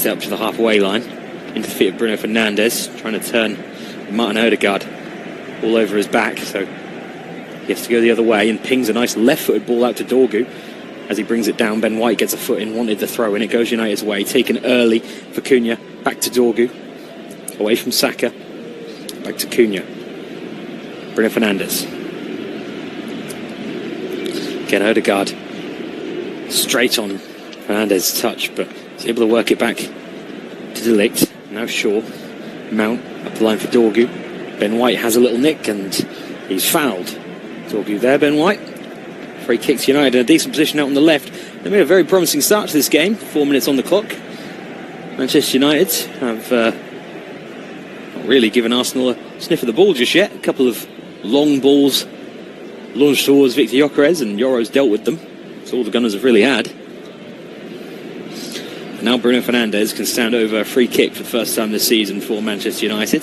Up to the halfway line, into the feet of Bruno Fernandes, trying to turn Martin Odegaard all over his back, so he has to go the other way and pings a nice left-footed ball out to Dorgu. As he brings it down, Ben White gets a foot in, wanted the throw in, it goes United's way, taken early for Cunha, back to Dorgu, away from Saka, back to Cunha. Bruno Fernandes. Again, Odegaard straight on Fernandes' touch, but he's able to work it back to De Ligt. Now Shaw. Mount up the line for Dorgu. Ben White has a little nick and he's fouled. Dorgu there, Ben White. Free kicks United in a decent position out on the left. They made a very promising start to this game. 4 minutes on the clock. Manchester United have not really given Arsenal a sniff of the ball just yet. A couple of long balls launched towards Victor Gyökeres and Yoro's dealt with them. That's all the Gunners have really had. Now Bruno Fernandes can stand over a free kick for the first time this season for Manchester United.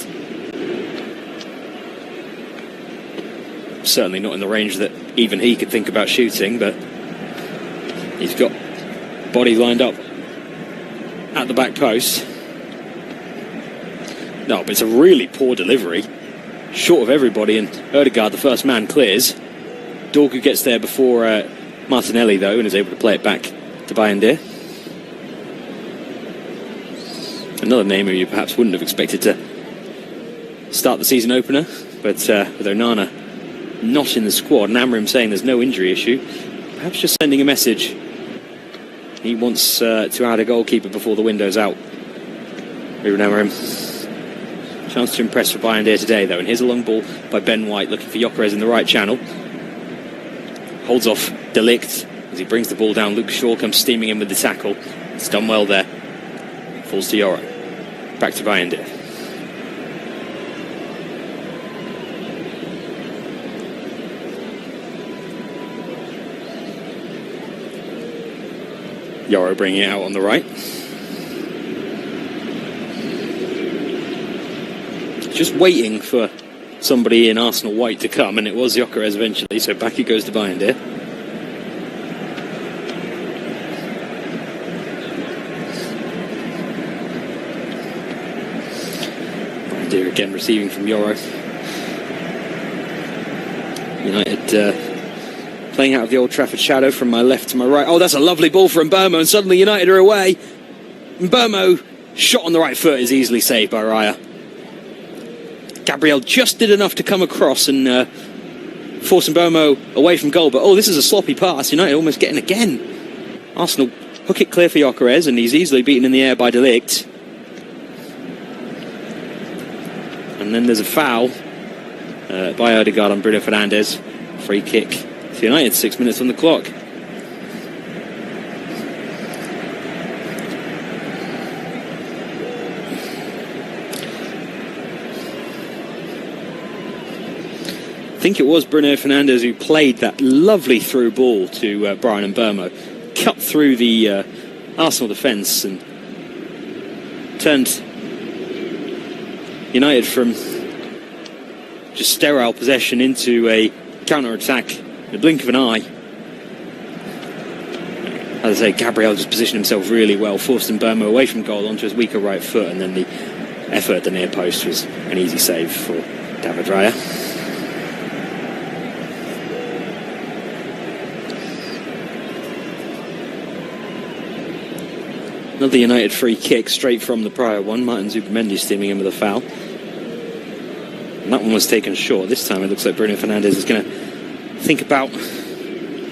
Certainly not in the range that even he could think about shooting, but he's got body lined up at the back post. No, but it's a really poor delivery. Short of everybody, and Odegaard, the first man, clears. Dorgu gets there before Martinelli, though, and is able to play it back to Bayindir. Another name who you perhaps wouldn't have expected to start the season opener, but with Onana not in the squad, and Amorim saying there's no injury issue, perhaps just sending a message. He wants to add a goalkeeper before the window's out. Ruben Amorim. Chance to impress for Bayindir today, though, and here's a long ball by Ben White looking for Gyökeres in the right channel. Holds off De Ligt as he brings the ball down. Luke Shaw comes steaming in with the tackle. It's done well there. Falls to Yoro. Back to Bayindir. Yoro bringing it out on the right. Just waiting for somebody in Arsenal white to come, and it was Gyökeres eventually, so back it goes to Bayindir. Bayindir again receiving from Yoro. United playing out of the Old Trafford shadow from my left to my right. Oh, that's a lovely ball from Mbeumo, and suddenly United are away. Mbeumo, shot on the right foot, is easily saved by Raya. Gabriel just did enough to come across and force Mbeumo away from goal. But, oh, this is a sloppy pass. United almost getting again. Arsenal hook it clear for Gyökeres, and he's easily beaten in the air by De Ligt. And then there's a foul by Odegaard on Bruno Fernandes. Free kick for United, 6 minutes on the clock. I think it was Bruno Fernandes who played that lovely through ball to Bryan Mbeumo, cut through the Arsenal defence and turned United from just sterile possession into a counter-attack in the blink of an eye. As I say, Gabriel just positioned himself really well, forced Mbeumo away from goal onto his weaker right foot, and then the effort at the near post was an easy save for David Raya. Another United free kick straight from the prior one. Martin Zubimendi steaming in with a foul. And that one was taken short. This time it looks like Bruno Fernandes is going to think about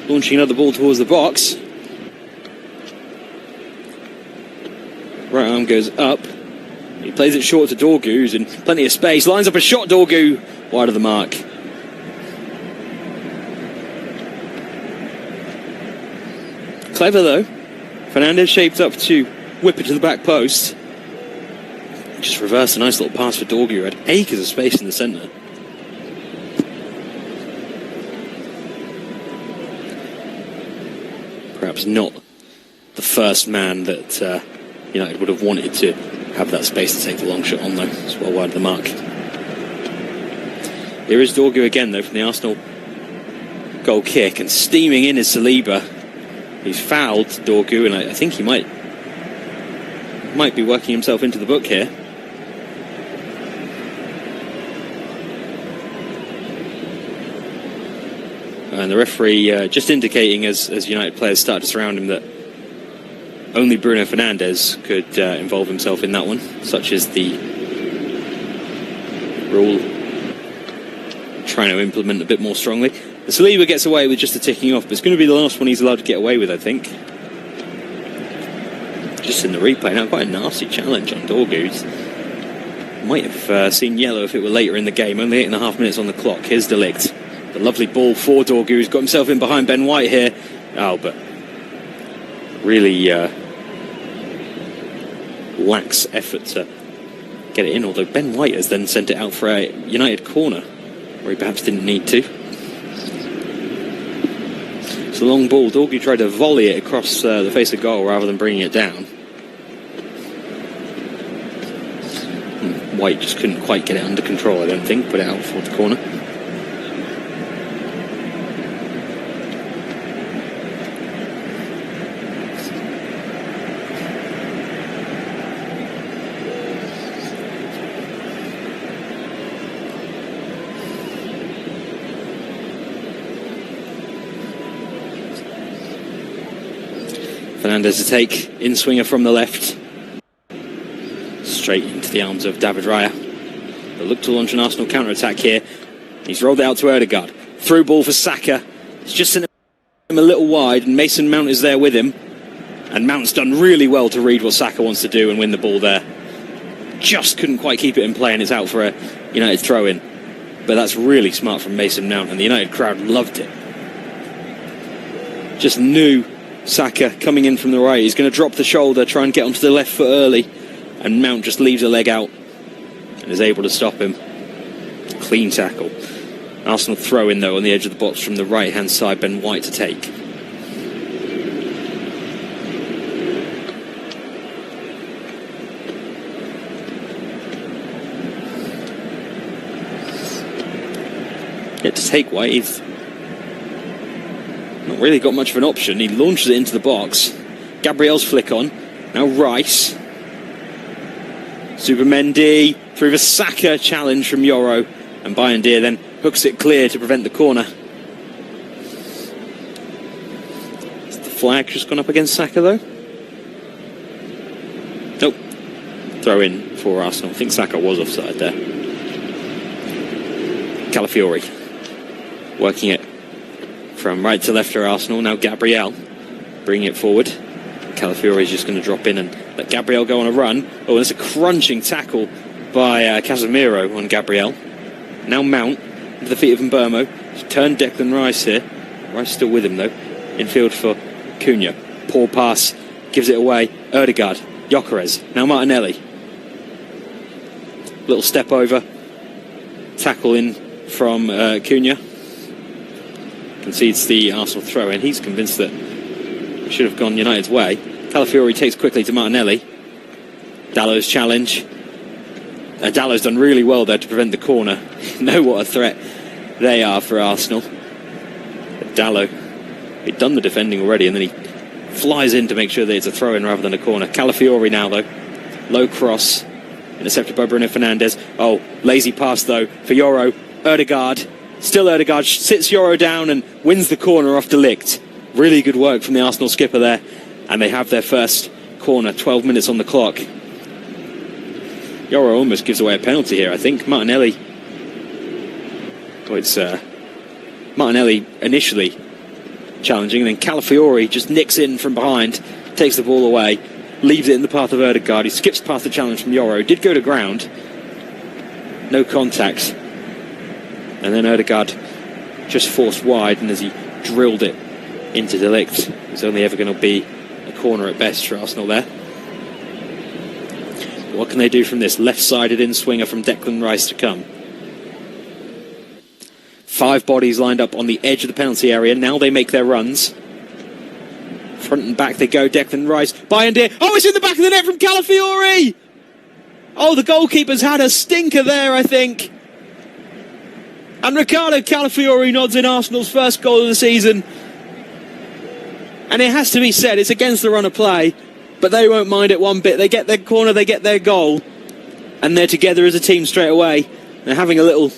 launching another ball towards the box. Right arm goes up. He plays it short to Dorgu, who's in plenty of space. Lines up a shot, Dorgu, wide of the mark. Clever though. Fernandes shaped up to whip it to the back post. Just reversed a nice little pass for Dorgu, who had acres of space in the centre. Perhaps not the first man that United would have wanted to have that space to take the long shot on, though. It's well wide of the mark. Here is Dorgu again, though, from the Arsenal goal kick, and steaming in is Saliba. He's fouled Dorgu, and I think he might might be working himself into the book here. And the referee just indicating as United players started to surround him that only Bruno Fernandes could involve himself in that one, such as the rule trying to implement a bit more strongly. The Saliba gets away with just a ticking off, but it's going to be the last one he's allowed to get away with, I think. Just in the replay now, quite a nasty challenge on Dorgu. Might have seen yellow if it were later in the game. Only 8.5 minutes on the clock. Here's De Ligt. The lovely ball for Dorgu. He's got himself in behind Ben White here. Oh, but really lacks effort to get it in. Although Ben White has then sent it out for a United corner, where he perhaps didn't need to. It's a long ball. Dorgu tried to volley it across the face of goal rather than bringing it down. White just couldn't quite get it under control, I don't think. Put it out towards the corner. Fernandes to take, in swinger from the left. Straight into the arms of David Raya. They'll look to launch an Arsenal counter-attack here. He's rolled it out to Ødegaard. Through ball for Saka. He's just sent him a little wide, and Mason Mount is there with him. And Mount's done really well to read what Saka wants to do and win the ball there. Just couldn't quite keep it in play, and it's out for a United throw-in. But that's really smart from Mason Mount, and the United crowd loved it. Just knew Saka coming in from the right. He's going to drop the shoulder, try and get onto the left foot early. And Mount just leaves a leg out and is able to stop him. Clean tackle. Arsenal throw in though on the edge of the box from the right hand side. Ben White to take. Yet to take White, he's not really got much of an option. He launches it into the box. Gabriel's flick on. Now Rice. Zubimendi through the Saka challenge from Yoro, and Bayindir then hooks it clear to prevent the corner. Has the flag just gone up against Saka though? Nope. Throw in for Arsenal. I think Saka was offside there. Calafiori working it from right to left for Arsenal. Now Gabriel bringing it forward. Calafiori is just going to drop in and let Gabriel go on a run. Oh, there's a crunching tackle by Casemiro on Gabriel. Now Mount into the feet of Mbeumo. He's turned Declan Rice here. Rice still with him though. Infield for Cunha. Poor pass. Gives it away. Ødegaard. Gyökeres. Now Martinelli. Little step over. Tackle in from Cunha. Concedes the Arsenal throw in. He's convinced that it should have gone United's way. Calafiori takes quickly to Martinelli. Dallow's challenge. Dallow's done really well there to prevent the corner. Know what a threat they are for Arsenal. But Dallow, he'd done the defending already, and then he flies in to make sure that it's a throw-in rather than a corner. Calafiori now, though. Low cross. Intercepted by Bruno Fernandes. Oh, lazy pass, though, for Yoro. Ødegaard. Still Ødegaard sits Yoro down and wins the corner off De Ligt. Really good work from the Arsenal skipper there. And they have their first corner, 12 minutes on the clock. Yoro almost gives away a penalty here, I think. Martinelli. Oh, it's Martinelli initially challenging, and then Calafiori just nicks in from behind, takes the ball away, leaves it in the path of Ødegaard. He skips past the challenge from Yoro. Did go to ground. No contact. And then Ødegaard just forced wide, and as he drilled it into De Ligt, it's only ever going to be a corner at best for Arsenal there. What can they do from this? Left-sided in-swinger from Declan Rice to come. 5 bodies lined up on the edge of the penalty area. Now they make their runs. Front and back they go. Declan Rice. Bayindir. Oh, it's in the back of the net from Calafiori! Oh, the goalkeeper's had a stinker there, I think. And Ricardo Calafiori nods in Arsenal's first goal of the season. And it has to be said, it's against the run of play. but they won't mind it one bit. They get their corner, they get their goal, and they're together as a team straight away. They're having a little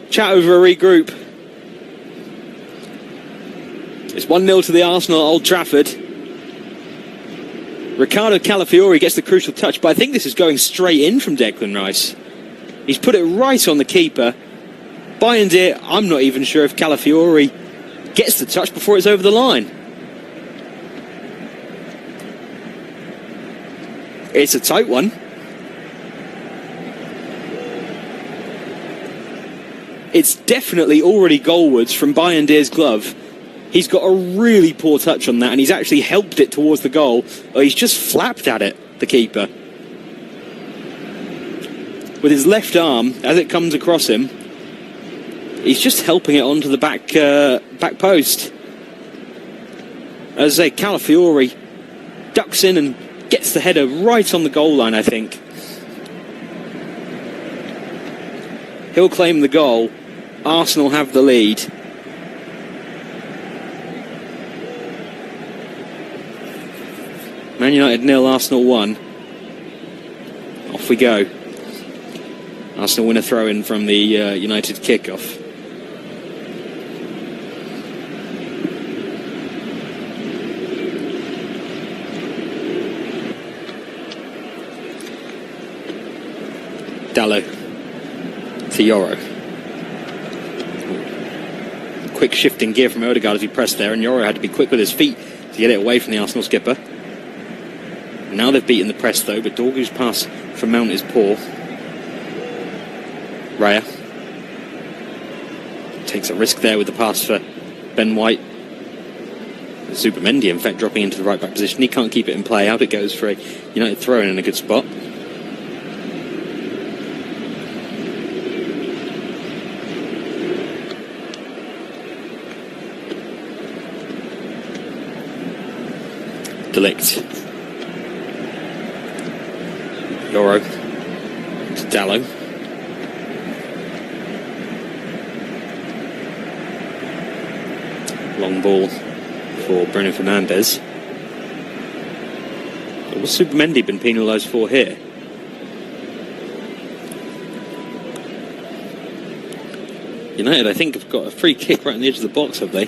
chat over a regroup. It's 1-0 to the Arsenal at Old Trafford. Ricardo Calafiori gets the crucial touch, but I think this is going straight in from Declan Rice. He's put it right on the keeper. Bayındır, I'm not even sure if Calafiori gets the touch before it's over the line. It's a tight one. It's definitely already goalwards from Bayındır's glove. He's got a really poor touch on that, and he's actually helped it towards the goal. Oh, he's just flapped at it, the keeper. With his left arm, as it comes across him, he's just helping it onto the back post. As I say, Calafiori ducks in and gets the header right on the goal line, I think. He'll claim the goal. Arsenal have the lead. Man United 0, Arsenal 1. Off we go. Arsenal win a throw-in from the United kickoff. Dalot to Yoro. Quick shift in gear from Odegaard as he pressed there, and Yoro had to be quick with his feet to get it away from the Arsenal skipper. Now they've beaten the press though, but Dorgu's pass from Mount is poor. Raya takes a risk there with the pass for Ben White. Zubimendi, in fact, dropping into the right back position. He can't keep it in play. Out it goes for a United throw-in in a good spot. De Ligt. Yoro to Dalot. Long ball for Bruno Fernandes. What's Zubimendi been penalised for here? United, I think, have got a free kick right on the edge of the box, have they?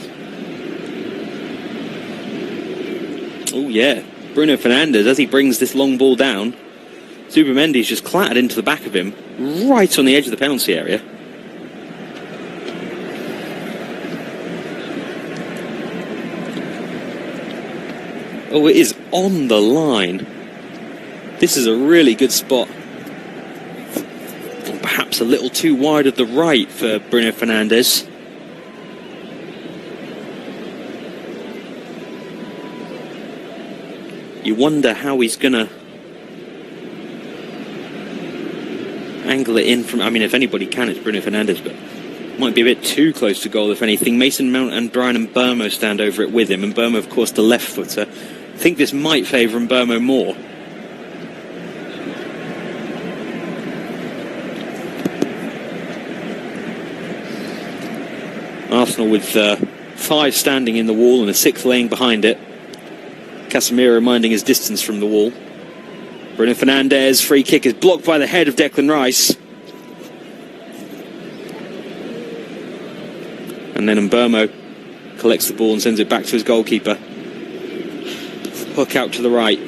Oh, yeah. Bruno Fernandes, as he brings this long ball down, Zubimendi's just clattered into the back of him, right on the edge of the penalty area. Oh, it is on the line. This is a really good spot. And perhaps a little too wide of the right for Bruno Fernandes. You wonder how he's going to angle it in from... I mean, if anybody can, it's Bruno Fernandes, but might be a bit too close to goal, if anything. Mason Mount and Bryan Mbeumo stand over it with him, and Mbeumo, of course, the left footer. I think this might favour Mbeumo more. Arsenal with 5 standing in the wall and a 6th laying behind it. Casemiro minding his distance from the wall. Bruno Fernandes, free kick is blocked by the head of Declan Rice. And then Mbeumo collects the ball and sends it back to his goalkeeper. Hook out to the right.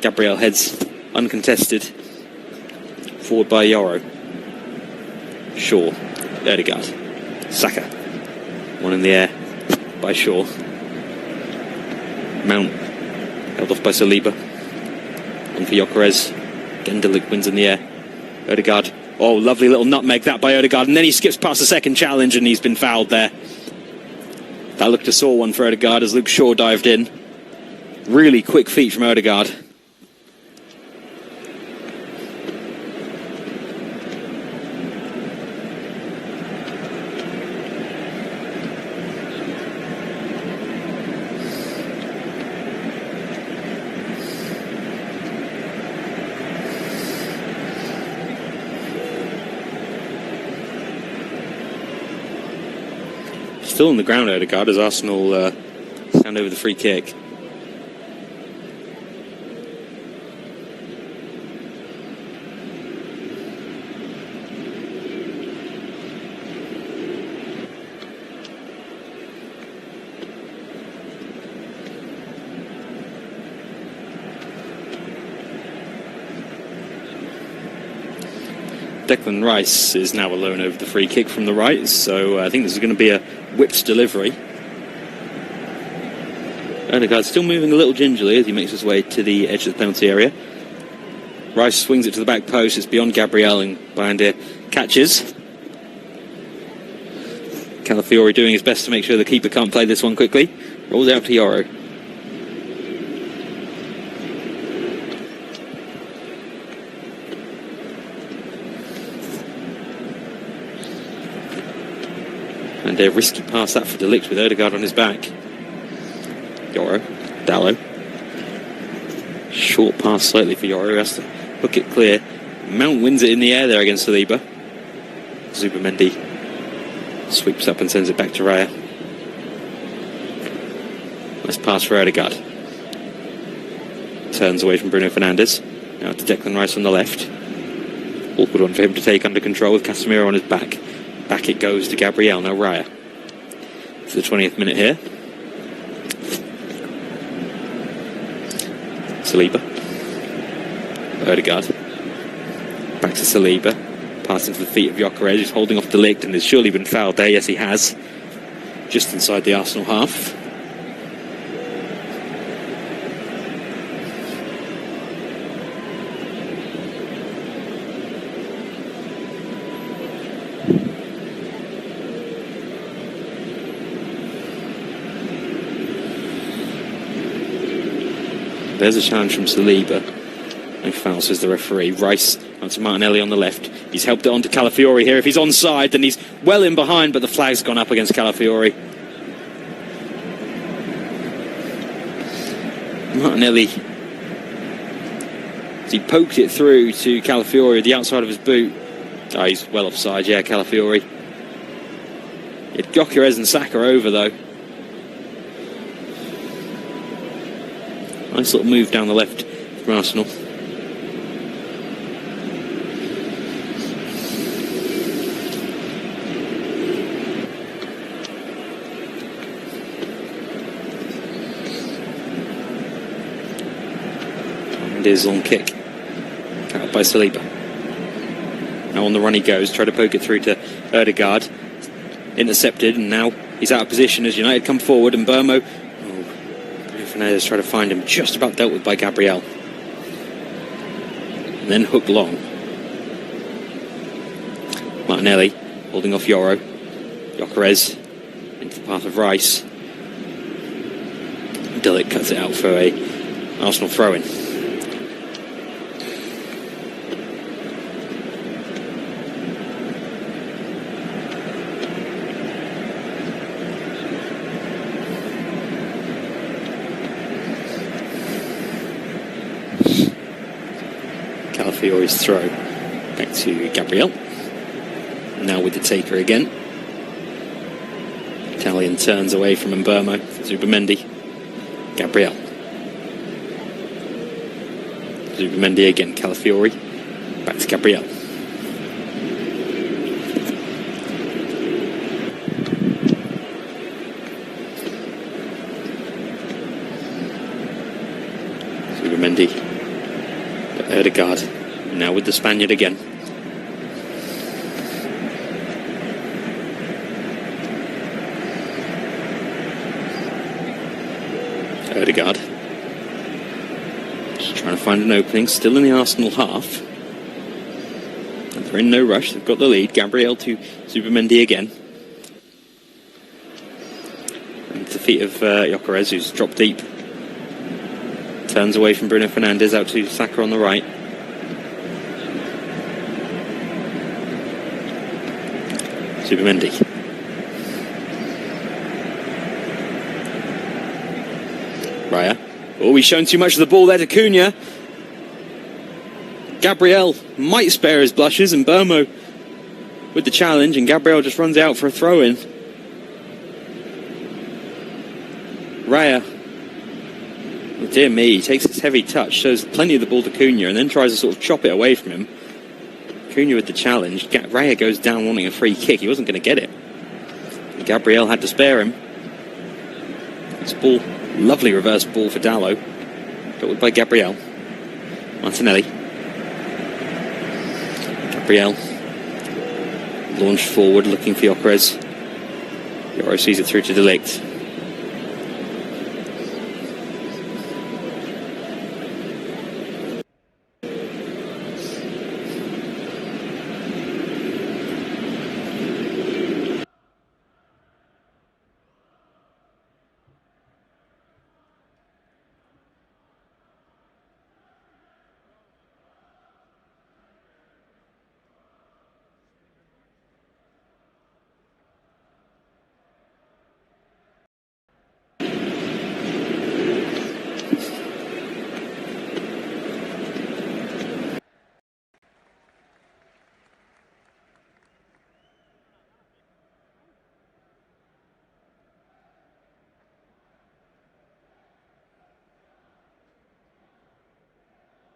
Gabriel heads uncontested. Forward by Yoro. Shaw. Odegaard. Saka. One in the air by Shaw. Mount. Held off by Saliba. On for Gyökeres. Again, De Ligt wins in the air. Odegaard. Oh, lovely little nutmeg that by Odegaard. And then he skips past the second challenge and he's been fouled there. That looked a sore one for Odegaard as Luke Shaw dived in. Really quick feet from Odegaard. Still on the ground, Odegaard, as Arsenal stand over the free kick. Declan Rice is now alone over the free kick from the right, so I think this is going to be a whipped delivery. Odegaard still moving a little gingerly as he makes his way to the edge of the penalty area. Rice swings it to the back post, it's beyond Gabriel, and Bayanda catches. Calafiori doing his best to make sure the keeper can't play this one quickly. Rolls out to Yoro. And a risky pass that for De Ligt with Odegaard on his back. Yoro, Dalot. Short pass slightly for Yoro, who has to hook it clear. Mount wins it in the air there against Saliba. Zubimendi sweeps up and sends it back to Raya. Nice pass for Odegaard. Turns away from Bruno Fernandes. Now to Declan Rice on the left. Awkward one for him to take under control with Casemiro on his back. Back it goes to Gabriel, now Raya. To the 20th minute here. Saliba. Odegaard. Back to Saliba. Pass into the feet of Gyökeres, who's holding off De Ligt and has surely been fouled there. Yes, he has. Just inside the Arsenal half. There's a challenge from Saliba. No foul, says the referee. Rice onto Martinelli on the left. He's helped it on to Calafiori here. If he's onside, then he's well in behind, but the flag's gone up against Calafiori. Martinelli, as he poked it through to Calafiori at the outside of his boot. Oh, he's well offside, yeah, Calafiori. He had Gyökeres and Saka over, though. Nice little move down the left from Arsenal. And his long kick. Out by Saliba. Now on the run he goes. Try to poke it through to Odegaard. Intercepted, and now he's out of position as United come forward, and Burmo... Fernandes try to find him, just about dealt with by Gabriel. And then hooked long. Martinelli holding off Yoro. Gyökeres into the path of Rice. De Ligt cuts it out for a Arsenal throw-in. Calafiori's throw back to Gabriel. Now with the taker again. Italian turns away from Mbeumo. Zubimendi. Gabriel. Zubimendi again. Calafiori. Back to Gabriel. Zubimendi. Odegaard, now with the Spaniard again. Odegaard, just trying to find an opening, still in the Arsenal half. And they're in no rush, they've got the lead. Gabriel to Zubimendi again. And to the feet of Gyökeres, who's dropped deep. Turns away from Bruno Fernandes, out to Saka on the right. Zubimendi. Raya. Oh, he's shown too much of the ball there to Cunha. Gabriel might spare his blushes, and Burmo with the challenge, and Gabriel just runs out for a throw-in. Raya. Oh, dear me, he takes his heavy touch, shows plenty of the ball to Cunha, and then tries to sort of chop it away from him. Cunha with the challenge. Raya goes down wanting a free kick. He wasn't going to get it. And Gabriel had to spare him. This ball, lovely reverse ball for Dalot. Dealt with by Gabriel. Martinelli. Gabriel Launched forward, looking for Gyökeres. Gyökeres sees it through to De Ligt.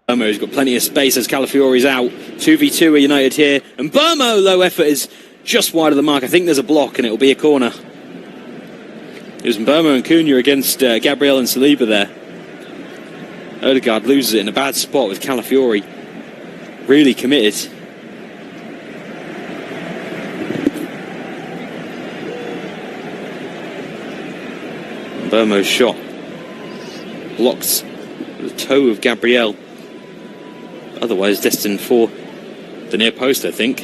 Burmo's got plenty of space as Calafiori's out. 2v2 are United here. And Burmo, low effort, is just wide of the mark. I think there's a block and it'll be a corner. It was Burmo and Cunha against Gabriel and Saliba there. Odegaard loses it in a bad spot with Calafiori. Really committed. Burmo's shot blocked the toe of Gabriel. Otherwise destined for the near post, I think.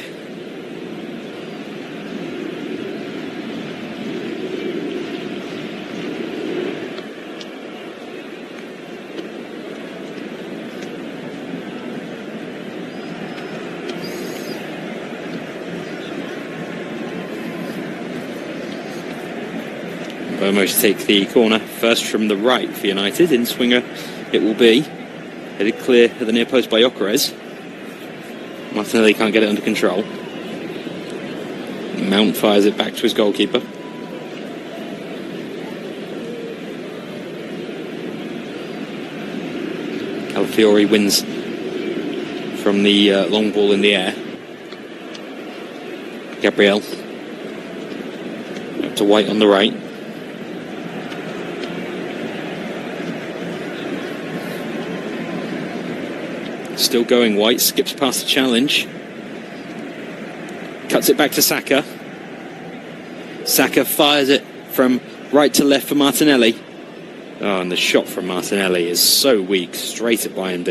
Burmo to take the corner first from the right for United. In swinger it will be. Headed clear at the near post by Gyökeres. Martinelli can't get it under control. Mount fires it back to his goalkeeper. Calafiori wins from the long ball in the air. Gabriel up to White on the right. Still going White, skips past the challenge. Cuts it back to Saka. Saka fires it from right to left for Martinelli. Oh, and the shot from Martinelli is so weak, straight at Bayern.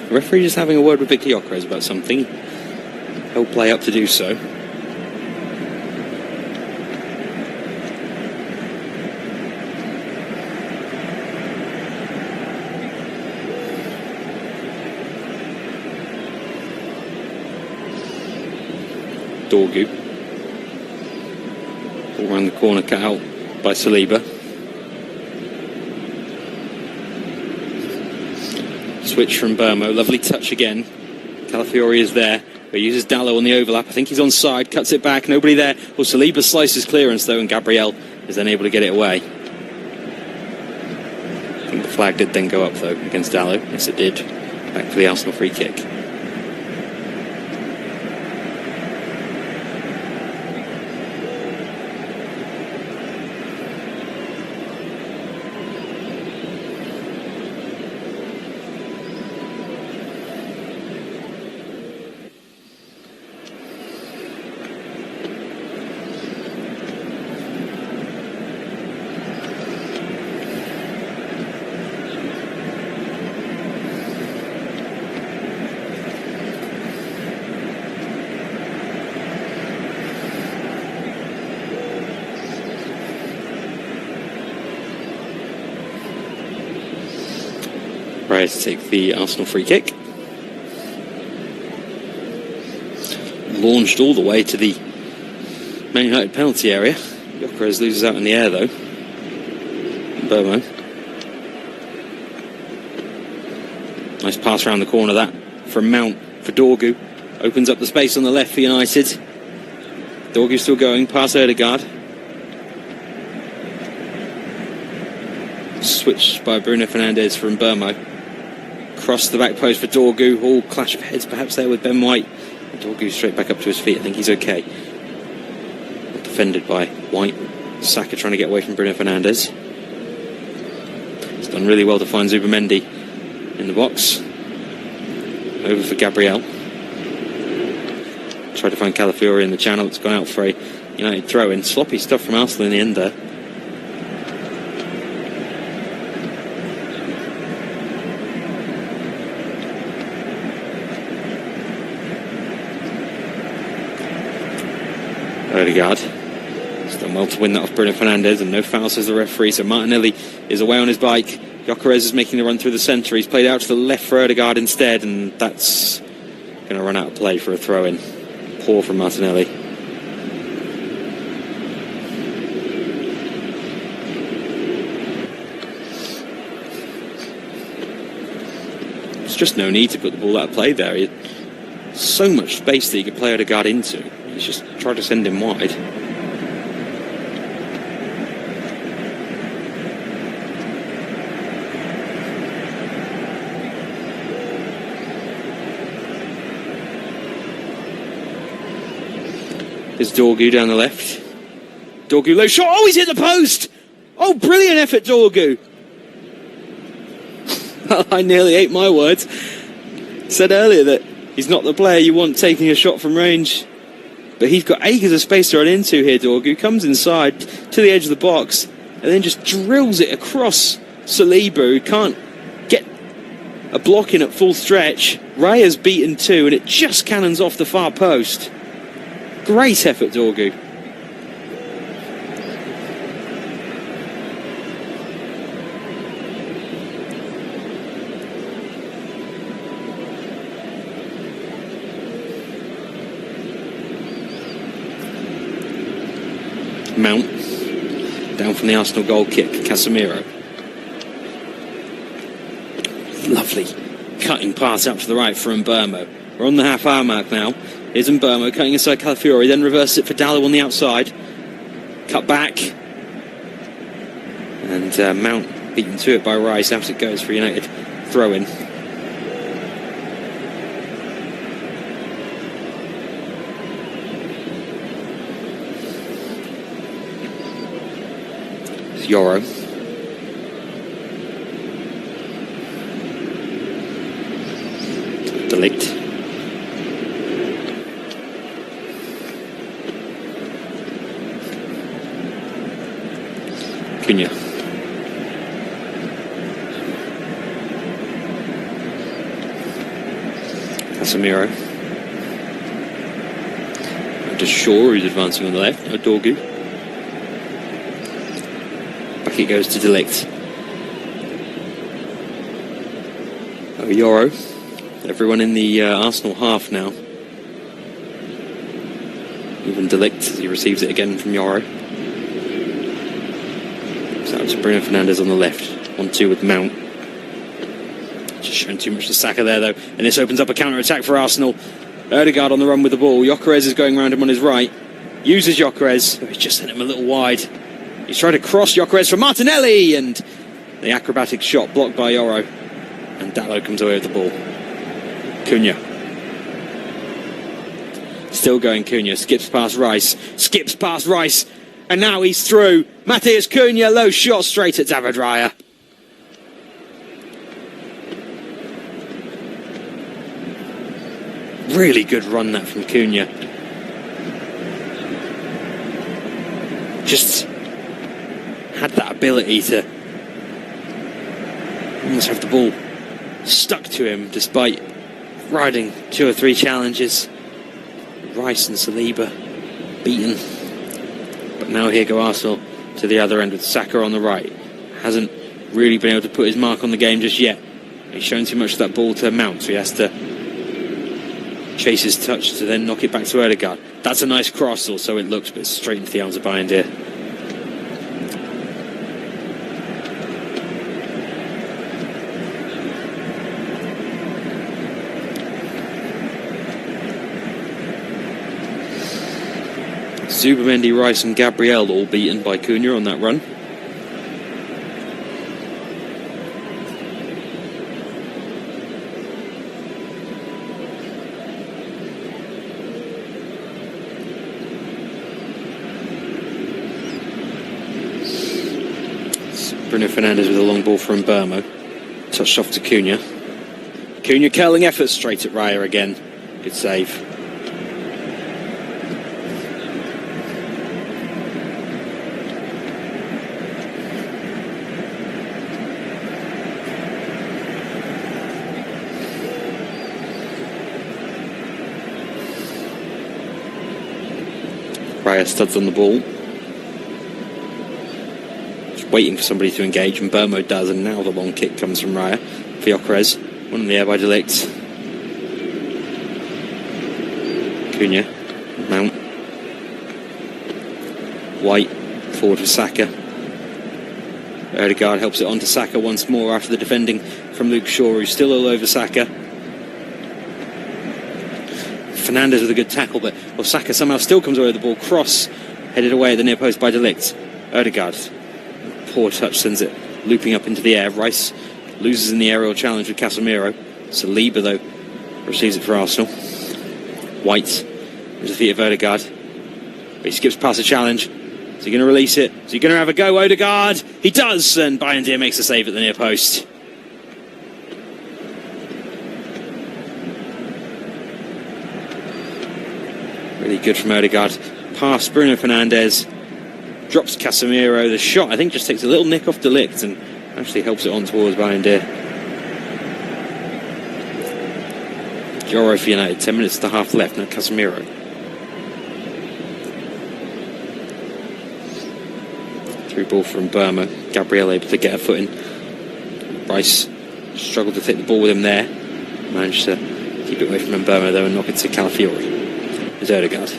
The referee just having a word with Victor Gyökeres about something. He'll play up to do so. Dorgu. All around the corner, cut out by Saliba. Switch from Burmo, lovely touch again. Calafiori is there, but uses Dalot on the overlap. I think he's onside, cuts it back, nobody there. Well, Saliba slices clearance though, and Gabriel is then able to get it away. I think the flag did then go up though against Dalot. Yes, it did. Back for the Arsenal free kick. Ready to take the Arsenal free kick. Launched all the way to the Man United penalty area. Gyökeres loses out in the air though. Burmo. Nice pass around the corner that from Mount for Dorgu. Opens up the space on the left for United. Dorgu still going, past Odegaard. Switched by Bruno Fernandes from Burmo. Cross the back post for Dorgu. All clash of heads perhaps there with Ben White Dorgu straight back up to his feet. I think he's okay. Defended by White. Saka trying to get away from Bruno Fernandes. He's done really well to find Zubimendi in the box. Over for Gabriel. Tried to find Calafiori in the channel. It's gone out for a United throw-in. Sloppy stuff from Arsenal in the end there. Odegaard. He's done well to win that off Bruno Fernandes, and no foul, says the referee. So Martinelli is away on his bike. Gyökeres is making the run through the centre. He's played out to the left for Odegaard instead, and that's going to run out of play for a throw-in. Poor from Martinelli. There's just no need to put the ball out of play there. He had so much space that he could play Odegaard into. He's just tried to send him wide. There's Dorgu down the left. Dorgu low shot. Oh, he's hit the post! Oh, brilliant effort, Dorgu. I nearly ate my words. Said earlier that he's not the player you want taking a shot from range. But he's got acres of space to run into here, Dorgu. Comes inside to the edge of the box and then just drills it across Saliba, who can't get a block in at full stretch. Raya's beaten two, and it just cannons off the far post. Great effort, Dorgu. Mount. Down from the Arsenal goal kick. Casemiro. Lovely cutting pass out to the right for Mbeumo. We're on the half-hour mark now. Here's Mbeumo cutting inside Calafiori, then reverses it for Dalot on the outside. Cut back. And Mount beaten to it by Rice. Out it goes for United. Throw in. Yoro. De Ligt. Cunha. Casemiro. Just Shaw, who's advancing on the left. Dorgu. Back it goes to De Ligt. Yoro. Everyone in the Arsenal half now. Even De Ligt as he receives it again from Yoro. So out to Bruno Fernandes on the left. 1-2 with Mount. Just showing too much to Saka there though. And this opens up a counter-attack for Arsenal. Odegaard on the run with the ball. Gyökeres is going around him on his right. Uses Gyökeres. Oh, he's just sent him a little wide. He's trying to cross Gyökeres for Martinelli. And the acrobatic shot blocked by Yoro. And Dalot comes away with the ball. Cunha. Still going Cunha. Skips past Rice. Skips past Rice. And now he's through. Matheus Cunha. Low shot straight at David Raya. Really good run that from Cunha. Just had that ability to almost have the ball stuck to him despite riding 2 or 3 challenges. Rice and Saliba beaten. But now here go Arsenal to the other end with Saka on the right. Hasn't really been able to put his mark on the game just yet. He's shown too much of that ball to Mount, so he has to chase his touch to then knock it back to Odegaard. That's a nice cross, or so it looks, but it's straight into the arms of Bayindir. Zubimendi, Rice and Gabriel all beaten by Cunha on that run. Bruno Fernandes with a long ball from Burmo. Touched off to Cunha. Cunha curling effort straight at Raya again. Good save. Raya studs on the ball. Just waiting for somebody to engage, and Burmo does, and now the long kick comes from Raya for Gyökeres. One in the air by De Ligt. Cunha. Mount. White. Forward for Saka. Odegaard helps it on to Saka once more after the defending from Luke Shaw, who's still all over Saka. Fernandes with a good tackle, but Saka somehow still comes away with the ball. Cross headed away at the near post by De Ligt. Odegaard, poor touch, sends it looping up into the air. Rice loses in the aerial challenge with Casemiro. Saliba, though, receives it for Arsenal. White with the feet of Odegaard, but he skips past the challenge. Is he going to release it? Is he going to have a go? Odegaard, he does, and Bayern makes a save at the near post. Really good from Odegaard. Past Bruno Fernandes. Drops Casemiro. The shot, I think, just takes a little nick off De Ligt and actually helps it on towards Bayern. Yoro for United. 10 minutes to half left. Now Casemiro. Through ball from Burma. Gabriel able to get a foot in. Rice struggled to take the ball with him there. Managed to keep it away from Burma, though, and knock it to Calafiori. Is Odegaard.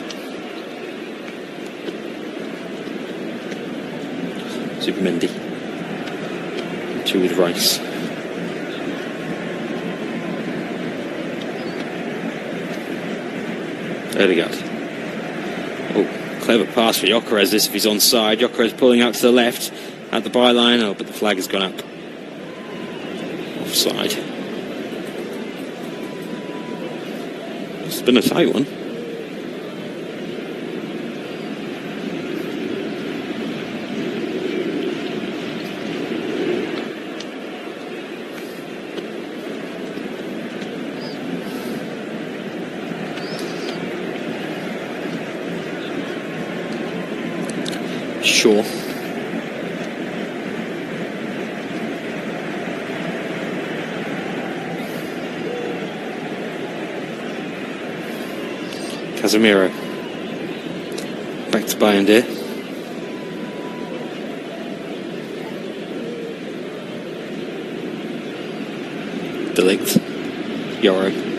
Zubimendi. Two with Rice. Odegaard. Oh, clever pass for Gyökeres this if he's onside. Gyökeres pulling out to the left at the byline. Oh, but the flag has gone up. Offside. It's been a tight one. Sure. Casemiro. Back to Bayern. De Ligt. Yoro.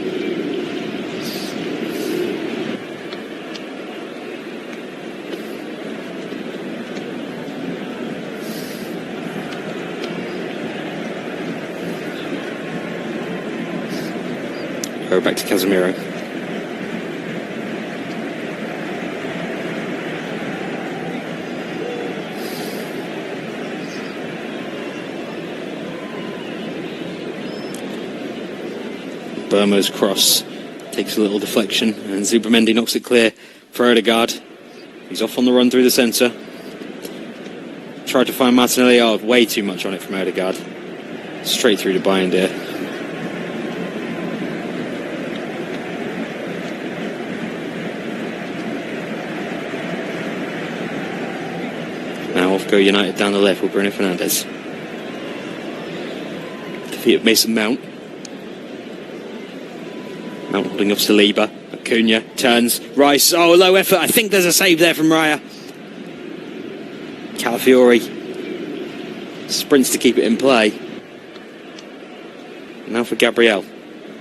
Back to Casemiro. Burmo's cross takes a little deflection, and Zubimendi knocks it clear for Odegaard. He's off on the run through the centre. Tried to find Martinelli. Oh, way too much on it from Odegaard. Straight through to Bayern. Now off go United down the left with Bruno Fernandes. Defeat of Mason Mount. Mount holding off Saliba. Cunha turns. Rice. Oh, low effort. I think there's a save there from Raya. Calafiori sprints to keep it in play. Now for Gabriel.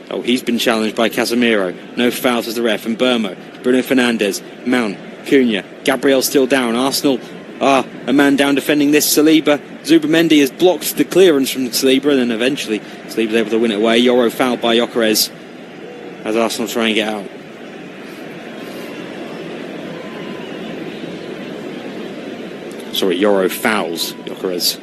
Oh, he's been challenged by Casemiro. No fouls as the ref. And Burmo. Bruno Fernandes. Mount. Cunha. Gabriel still down. Arsenal. A man down defending this. Saliba. Zubimendi has blocked the clearance from Saliba, and then eventually Saliba's able to win it away. Yoro fouled by Gyökeres as Arsenal try and get out. Sorry, Yoro fouls Gyökeres.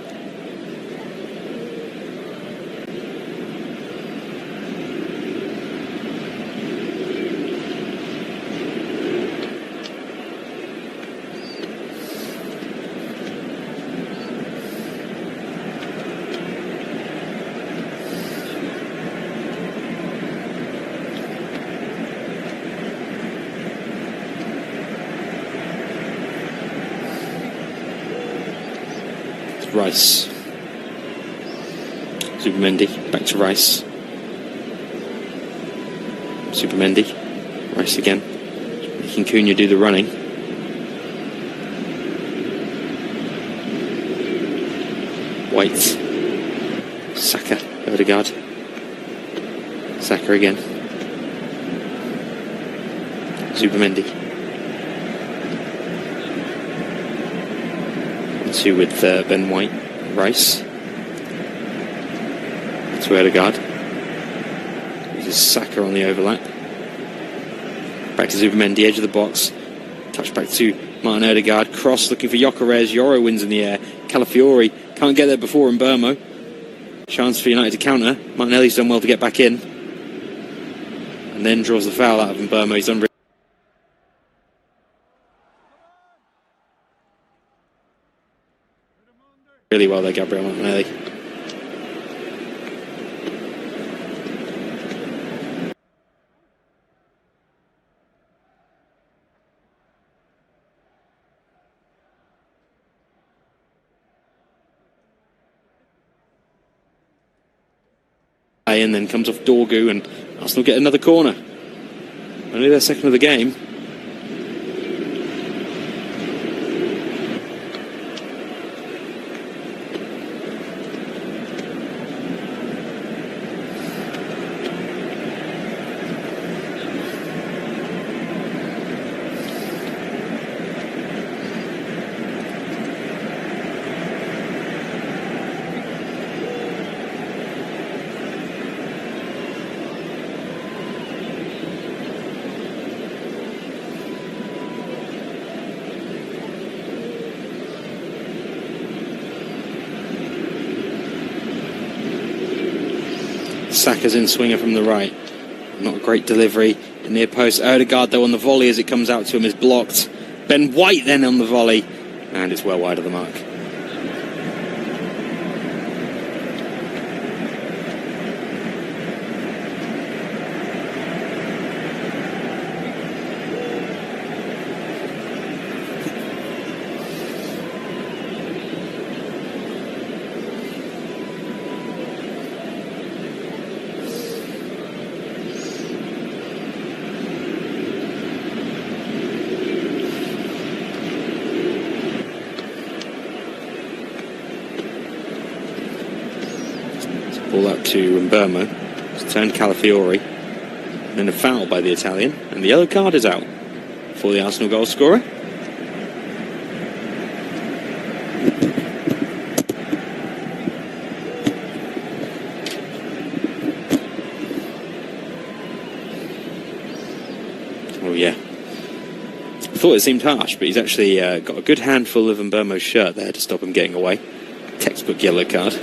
Rice. Zubimendi, back to Rice. Zubimendi, Rice again. Making Cunha do the running. White. Saka, Odegaard. Saka again. Zubimendi. 2 with Ben White. Rice. To Odegaard. This is Saka on the overlap. Back to Zubimendi, edge of the box. Touch back to Martin Odegaard. Cross looking for Gyökeres. Yoro wins in the air. Calafiori can't get there before Mbeumo. Chance for United to counter. Martinelli's done well to get back in. And then draws the foul out of Mbeumo. He's done really well there, Gabriel Martinelli. And then comes off Dorgu, and Arsenal get another corner. Only their second of the game. Saka's in swinger from the right. Not a great delivery. The near post. Odegaard, though, on the volley as it comes out to him is blocked. Ben White then on the volley. And it's well wide of the mark. Ball up to Mbeumo. It's turned Calafiori. Then a foul by the Italian. And the yellow card is out for the Arsenal goal scorer. Oh yeah. I thought it seemed harsh, but he's actually got a good handful of Mbeumo's shirt there to stop him getting away. Textbook yellow card.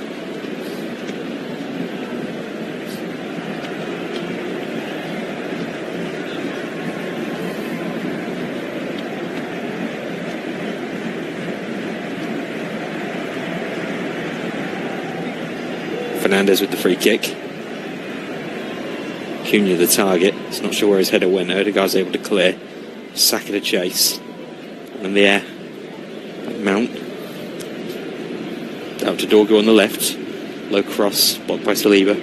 Fernandes with the free kick. Cunha the target. He's not sure where his header went. Odegaard's able to clear. Saka to chase. And in the air. Mount. Out to Dorgu on the left. Low cross. Blocked by Saliba.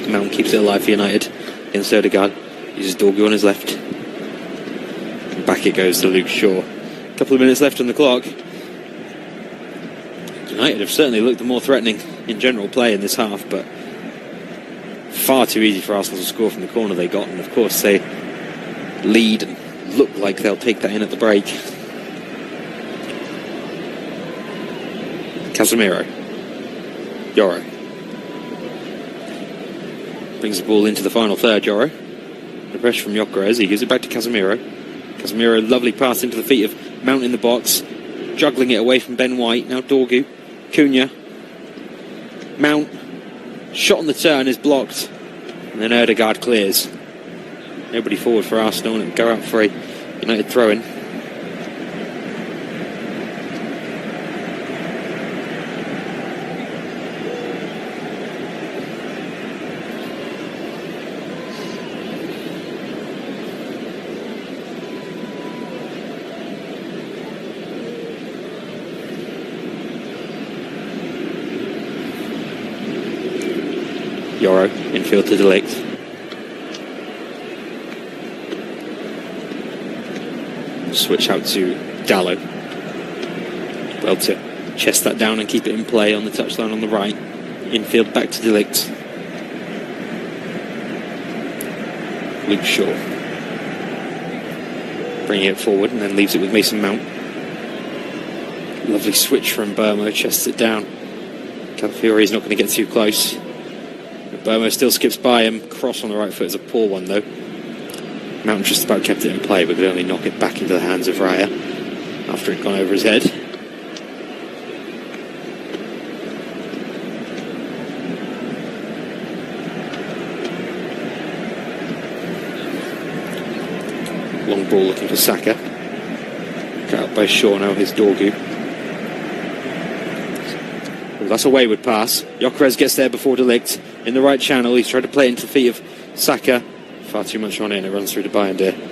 Mount keeps it alive for United. Against Odegaard. Uses Dorgu on his left. And back it goes to Luke Shaw. A couple of minutes left on the clock. United have certainly looked the more threatening in general play in this half, but far too easy for Arsenal to score from the corner they got, and of course they lead and look like they'll take that in at the break. Casemiro. Yoro. Brings the ball into the final third, Yoro. The pressure from Gyökeres, he gives it back to Casemiro. Casemiro, lovely pass into the feet of Mount in the box, juggling it away from Ben White. Now Dorgu. Cunha. Mount. Shot on the turn is blocked. And then Odegaard clears. Nobody forward for Arsenal, and it will go out for a United throw-in. Yoro, infield to De Ligt. Switch out to Dallo. Well to chest that down and keep it in play on the touchline on the right. Infield back to De Ligt. Luke Shaw. Bringing it forward and then leaves it with Mason Mount. Lovely switch from Mbeumo, chests it down. Calafiori is not going to get too close. Mbeumo still skips by him. Cross on the right foot is a poor one though. Mount just about kept it in play but could only knock it back into the hands of Raya after it had gone over his head. Long ball looking for Saka. Cut out by Shaw, now his Dorgu. Well, that's a wayward pass. Gyökeres gets there before De Ligt. In the right channel, he's tried to play it into the feet of Saka. Far too much on it and it runs through to Bayındır.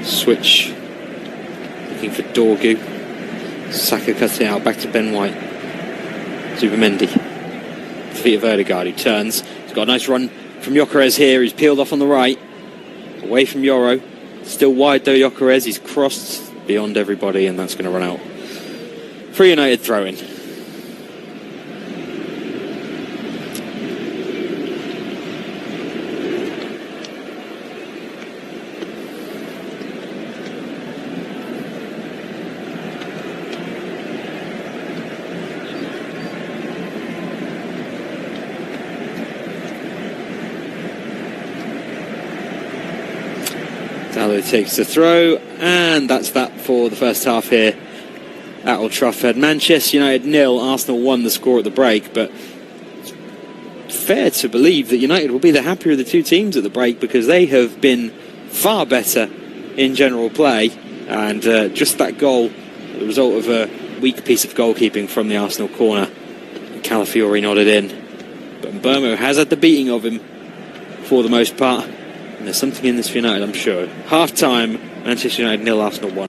Switch, looking for Dorgu. Saka cuts it out, back to Ben White. Zubimendi, the feet of Ødegaard, who turns. He's got a nice run from Gyökeres here. He's peeled off on the right, away from Yoro. Still wide though, Gyökeres. He's crossed beyond everybody, and that's going to run out. For United throw-in. Dallo takes the throw, and that's that for the first half here at Old Trafford. Manchester United 0, Arsenal 1 the score at the break, but it's fair to believe that United will be the happier of the two teams at the break because they have been far better in general play, and just that goal, the result of a weak piece of goalkeeping from the Arsenal corner. Calafiori nodded in, but Mbeumo has had the beating of him for the most part. And there's something in this for United, I'm sure. Half-time, Manchester United 0, Arsenal 1.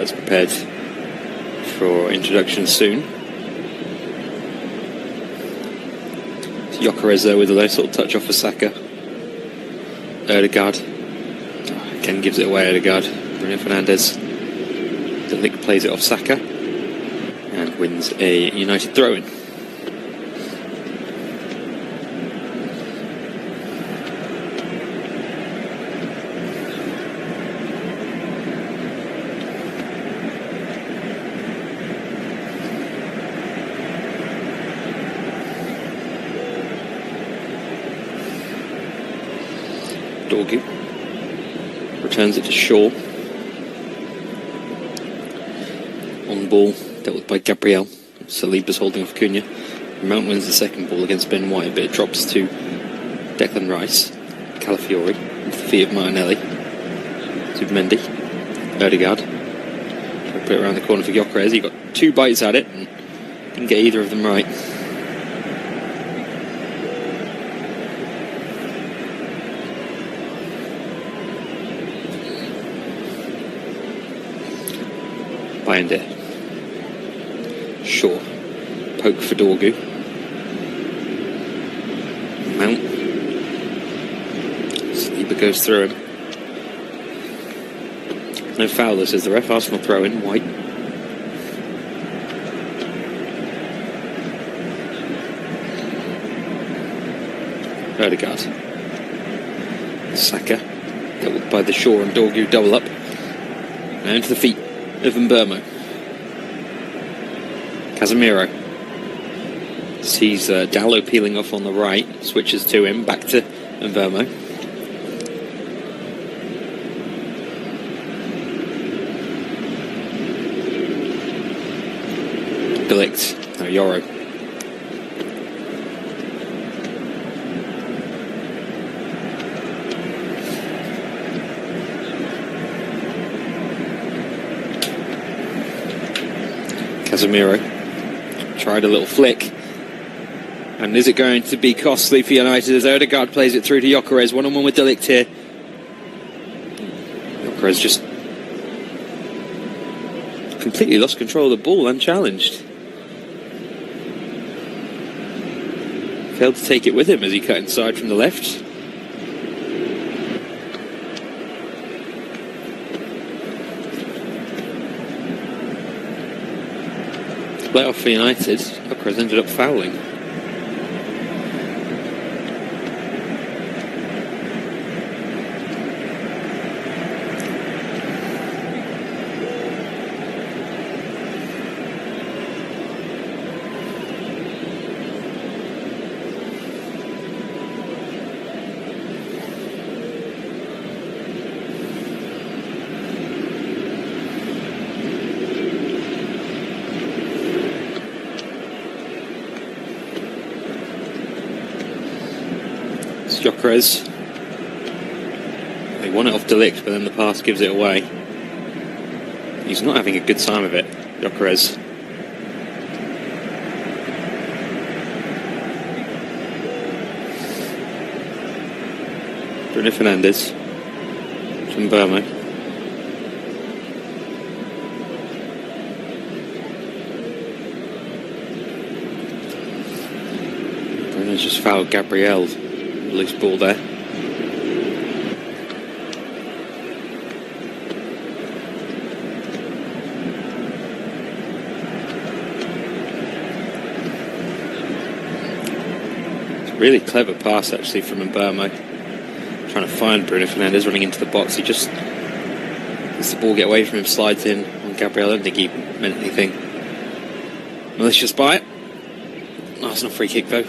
That's prepared for introduction soon. Gyökeres there with a nice little touch off for Saka. Ødegaard. Again gives it away, Ødegaard. Bruno Fernandes. De Ligt plays it off Saka. And wins a United throw-in. Dorgu returns it to Shaw. On ball, dealt with by Gabriel. Saliba's holding off Cunha. Mount wins the second ball against Ben White, but it drops to Declan Rice. Calafiori, into the feet of Martinelli. Zubimendi. Ødegaard. Put it around the corner for Gyökeres. He got 2 bites at it and didn't get either of them right. Bayındır. Shaw. Poke for Dorgu. Mount. Saliba goes through him. No foul, this is the ref. Arsenal throw in. White. Ødegaard. Saka. Dealt with by the Shaw and Dorgu double up. Now into the feet of Mbeumo. Casemiro sees Dallo peeling off on the right, switches to him, back to Mbeumo. De Ligt, no, Yoro. Casemiro tried a little flick, and is it going to be costly for United as Ødegaard plays it through to Gyökeres, one-on-one with De Ligt here. Gyökeres just completely lost control of the ball unchallenged. Failed to take it with him as he cut inside from the left. Playoff for United. Gyökeres ended up fouling. Gyökeres. They won it off De Ligt, but then the pass gives it away. He's not having a good time of it, Gyökeres. Bruno Fernandes. From Mbeumo. Bruno's just fouled Gabriel. Loose ball there. It's a really clever pass actually from Mbeumo. Trying to find Bruno Fernandes running into the box. He just lets the ball get away from him, slides in on Gabriel. I don't think he meant anything malicious by it. Arsenal free kick though.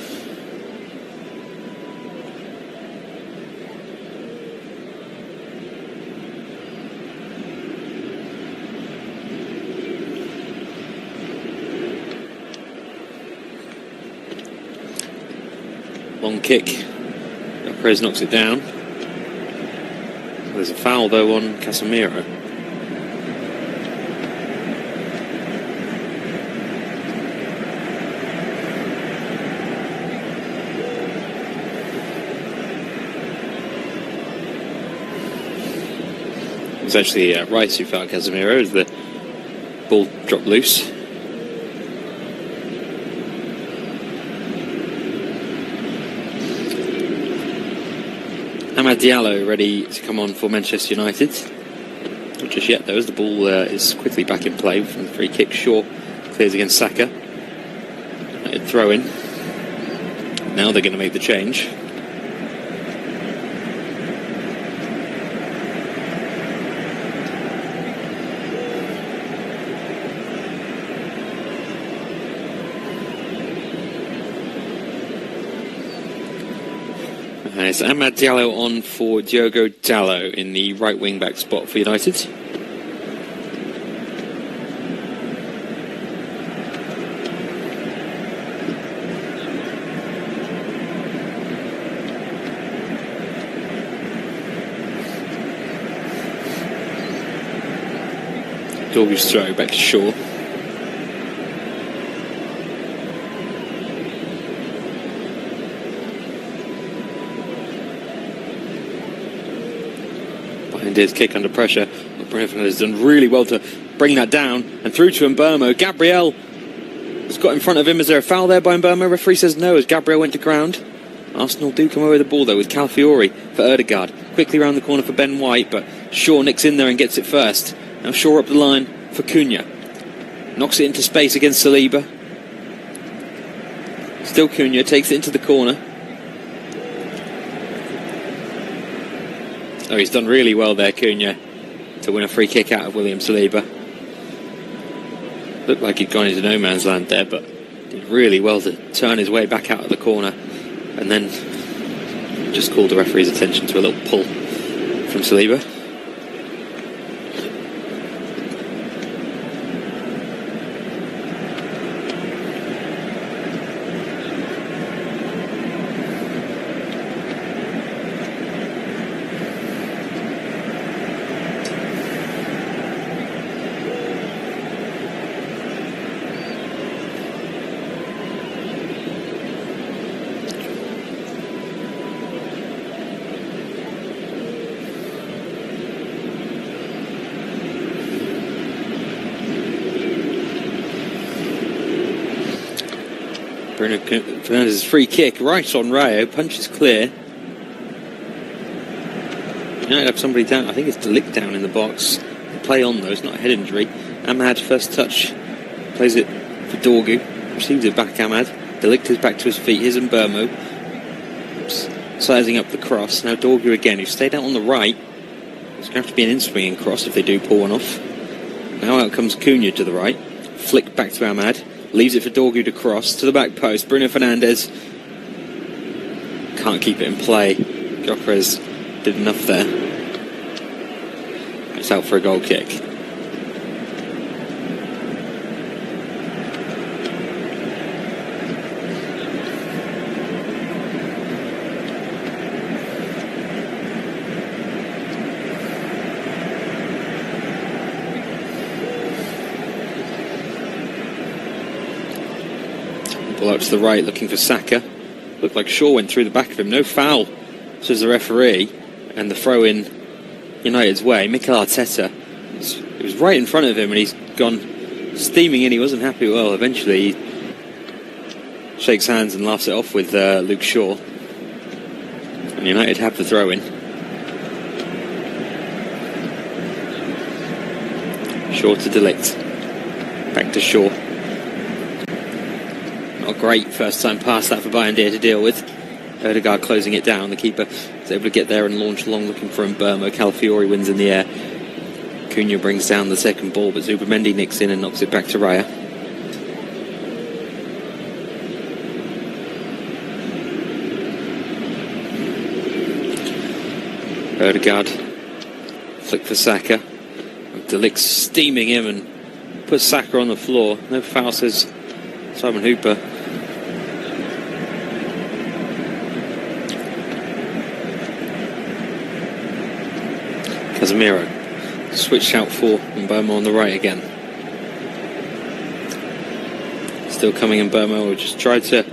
Long kick. Gyökeres knocks it down. There's a foul though on Casemiro. It was actually Rice who fouled Casemiro as the Ball dropped loose. Amad Diallo ready to come on for Manchester United. Not just yet though, as the ball is quickly back in play from the free kick. Shaw clears against Saka. Throw in. Now they're going to make the change. It's Amad Diallo on for Diogo Dalot in the right wing back spot for United. Dorgu's throw back to Shaw. His kick under pressure. Bruno Fernandes has done really well to bring that down and through to Mbeumo. Gabriel has got in front of him. Is there a foul there by Mbeumo? Referee says no as Gabriel went to ground. Arsenal do come away with the ball though with Calafiori for Ødegaard. Quickly round the corner for Ben White, but Shaw nicks in there and gets it first. Now Shaw up the line for Cunha. Knocks it into space against Saliba. Still Cunha takes it into the corner. Oh, he's done really well there, Cunha, to win a free kick out of William Saliba. Looked like he'd gone into no man's land there, but did really well to turn his way back out of the corner and then just called the referee's attention to a little pull from Saliba. Bruno Fernandes' free kick right on Rayo, punches clear. United have somebody down, I think it's De Ligt down in the box. Play on though, it's not a head injury. Amad first touch, plays it for Dorgu, receives it back Amad. De Ligt is back to his feet, here's Mbeumo. Sizing up the cross, now Dorgu again, who stayed out on the right. It's going to have to be an in-swinging cross if they do pull one off. Now out comes Cunha to the right, flick back to Amad. Leaves it for Dorgu to cross to the back post. Bruno Fernandes can't keep it in play. Gyökeres did enough there. It's out for a goal kick. Ball out to the right, looking for Saka. Looked like Shaw went through the back of him. No foul, says the referee. And the throw in United's way. Mikel Arteta, it was right in front of him and he's gone steaming in. He wasn't happy. Well, eventually he shakes hands and laughs it off with Luke Shaw. And United have the throw in. Shaw to De Ligt. Back to Shaw. Not a great first time pass that for Bayern to deal with. Ødegaard closing it down. The keeper is able to get there and launch along looking for Mbeumo. Calafiori wins in the air. Cunha brings down the second ball, but Zubimendi nicks in and knocks it back to Raya. Ødegaard flick for Saka. De Ligt steaming him and puts Saka on the floor. No foul, says Simon Hooper. Casemiro switched out for Mbeumo on the right again. Still coming in. Mbeumo just tried to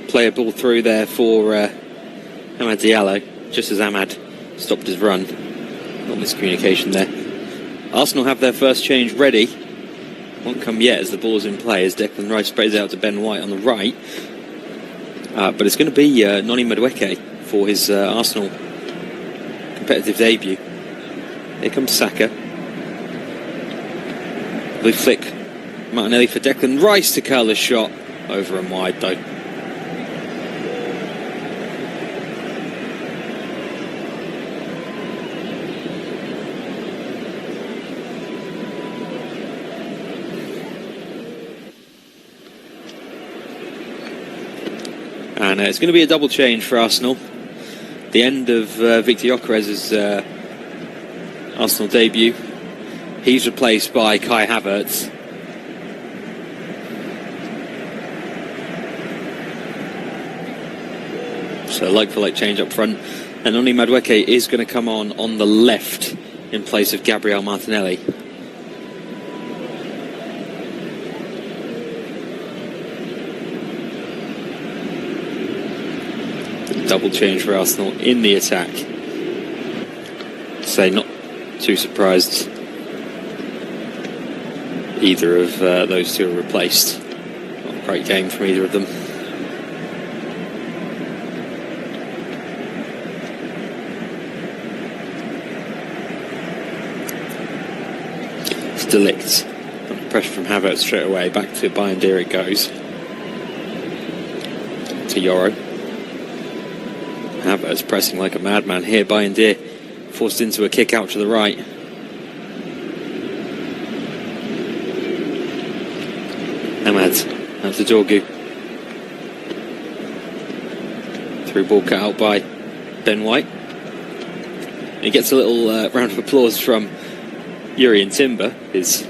play a ball through there for Amad Diallo, just as Amad stopped his run. Not miscommunication there. Arsenal have their first change ready. Won't come yet as the ball's in play as Declan Rice sprays out to Ben White on the right. But it's going to be Noni Madueke for his Arsenal competitive debut. Here comes Saka. The flick. Martinelli for Declan Rice to curl a shot. Over and wide though. And it's going to be a double change for Arsenal. The end of Victor Gyökeres's Arsenal debut. He's replaced by Kai Havertz. So like-for-like change up front. And Noni Madueke is going to come on the left in place of Gabriel Martinelli. Double change for Arsenal in the attack. So not too surprised either of those two are replaced. Not a great game from either of them. It's De Ligt. Under pressure from Havertz straight away. Back to Bayindir it goes. To Yoro. Havertz pressing like a madman here. Bayindir forced into a kick out to the right. Ahmad out to Dorgu. Through ball cut out by Ben White. He gets a little round of applause from Jurrien Timber, his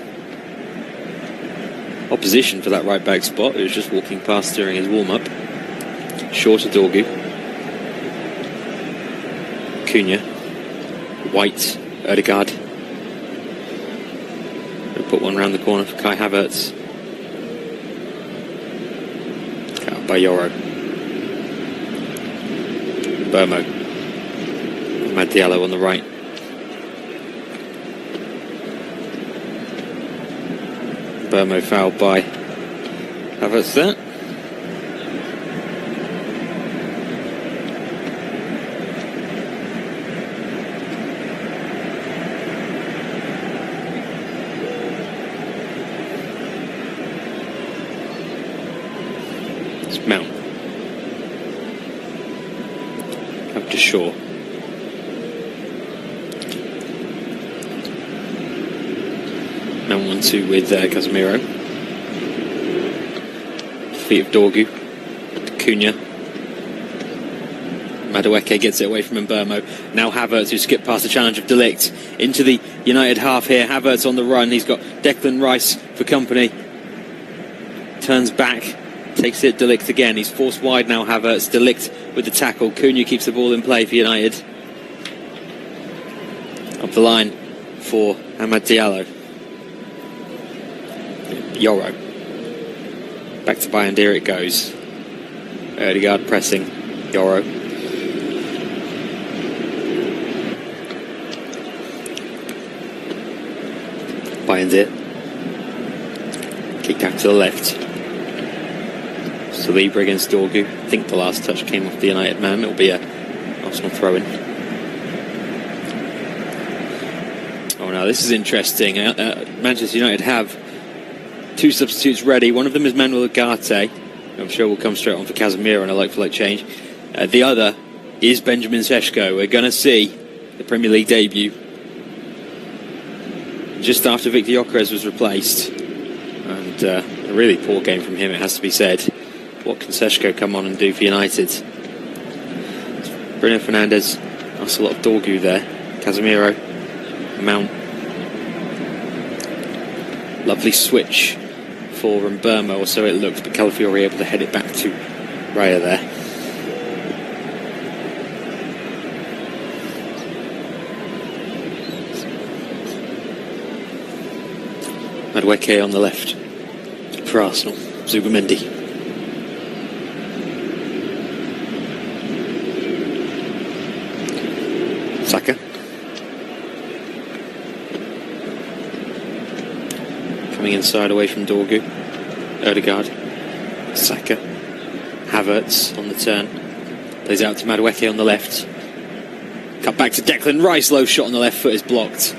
opposition for that right back spot, who was just walking past during his warm up. Shaw to Dorgu. Cunha, White, Ødegaard. We'll put one round the corner for Kai Havertz. Cut out by Yoro. Burmo. Amad Diallo on the right. Burmo fouled by Havertz there. Mount. Up to Shaw. Mount 1-2 with Casemiro. Feet of Dorgu. Cunha. Madueke gets it away from Mbeumo. Now Havertz, who skipped past the challenge of De Ligt into the United half here. Havertz on the run. He's got Declan Rice for company. Turns back. Takes it, De Ligt again. He's forced wide now, Havertz. De Ligt with the tackle. Cunha keeps the ball in play for United. Up the line for Amad Diallo. Yoro. Back to Bayindir it goes. Ødegaard pressing. Yoro. Bayindir. Kick out to the left. Saliba against Dorgu. I think the last touch came off the United man. It'll be a Arsenal throw-in. Oh, now this is interesting. Manchester United have two substitutes ready. One of them is Manuel Ugarte. I'm sure will come straight on for Casemiro on a like-for-like change. The other is Benjamin Sesko. We're going to see the Premier League debut just after Victor Gyökeres was replaced. And a really poor game from him, it has to be said. What can Sesko come on and do for United? Bruno Fernandes. That's a lot of Dorgu there. Casemiro. Mount. Lovely switch for Mbeumo, or so it looks, but Calafiori able to head it back to Raya there. Madueke on the left for Arsenal. Zubimendi. Saka. coming inside away from Dorgu. Odegaard. Saka. Havertz on the turn. Plays out to Madueke on the left. Cut back to Declan Rice. Low shot on the left foot is blocked.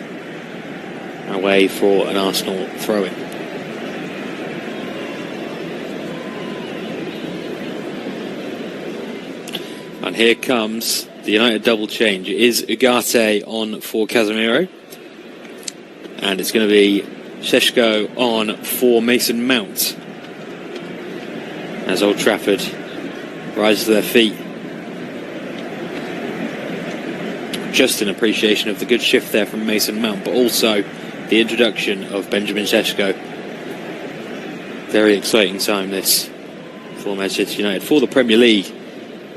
Away for an Arsenal throw-in. And here comes the United double change. It is Ugarte on for Casemiro. And it's going to be Šeško on for Mason Mount. As Old Trafford rises to their feet. Just an appreciation of the good shift there from Mason Mount, but also the introduction of Benjamin Šeško. Very exciting time this for Manchester United. For the Premier League,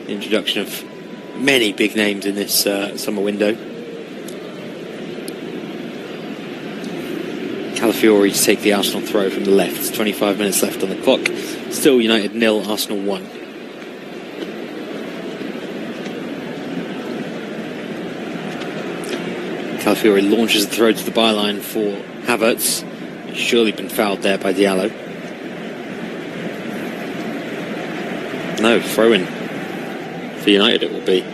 the introduction of many big names in this summer window. Calafiori to take the Arsenal throw from the left. 25 minutes left on the clock. Still United 0, Arsenal 1. Calafiori launches the throw to the byline for Havertz. He's surely been fouled there by Diallo. No, throw-in for United it will be.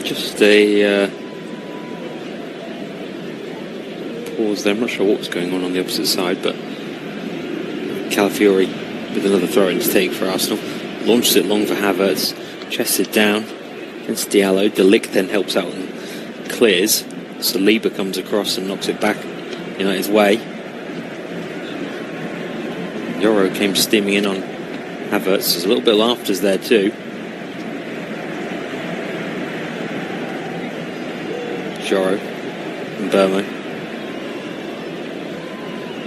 Just a pause there. I'm not sure what was going on the opposite side, but Calafiori with another throw-in to take for Arsenal. Launches it long for Havertz. Chests it down against Diallo. De Ligt then helps out and clears. Saliba comes across and knocks it back United's way. Yoro came steaming in on Havertz. There's a little bit of laughters there too. Joro and Burma.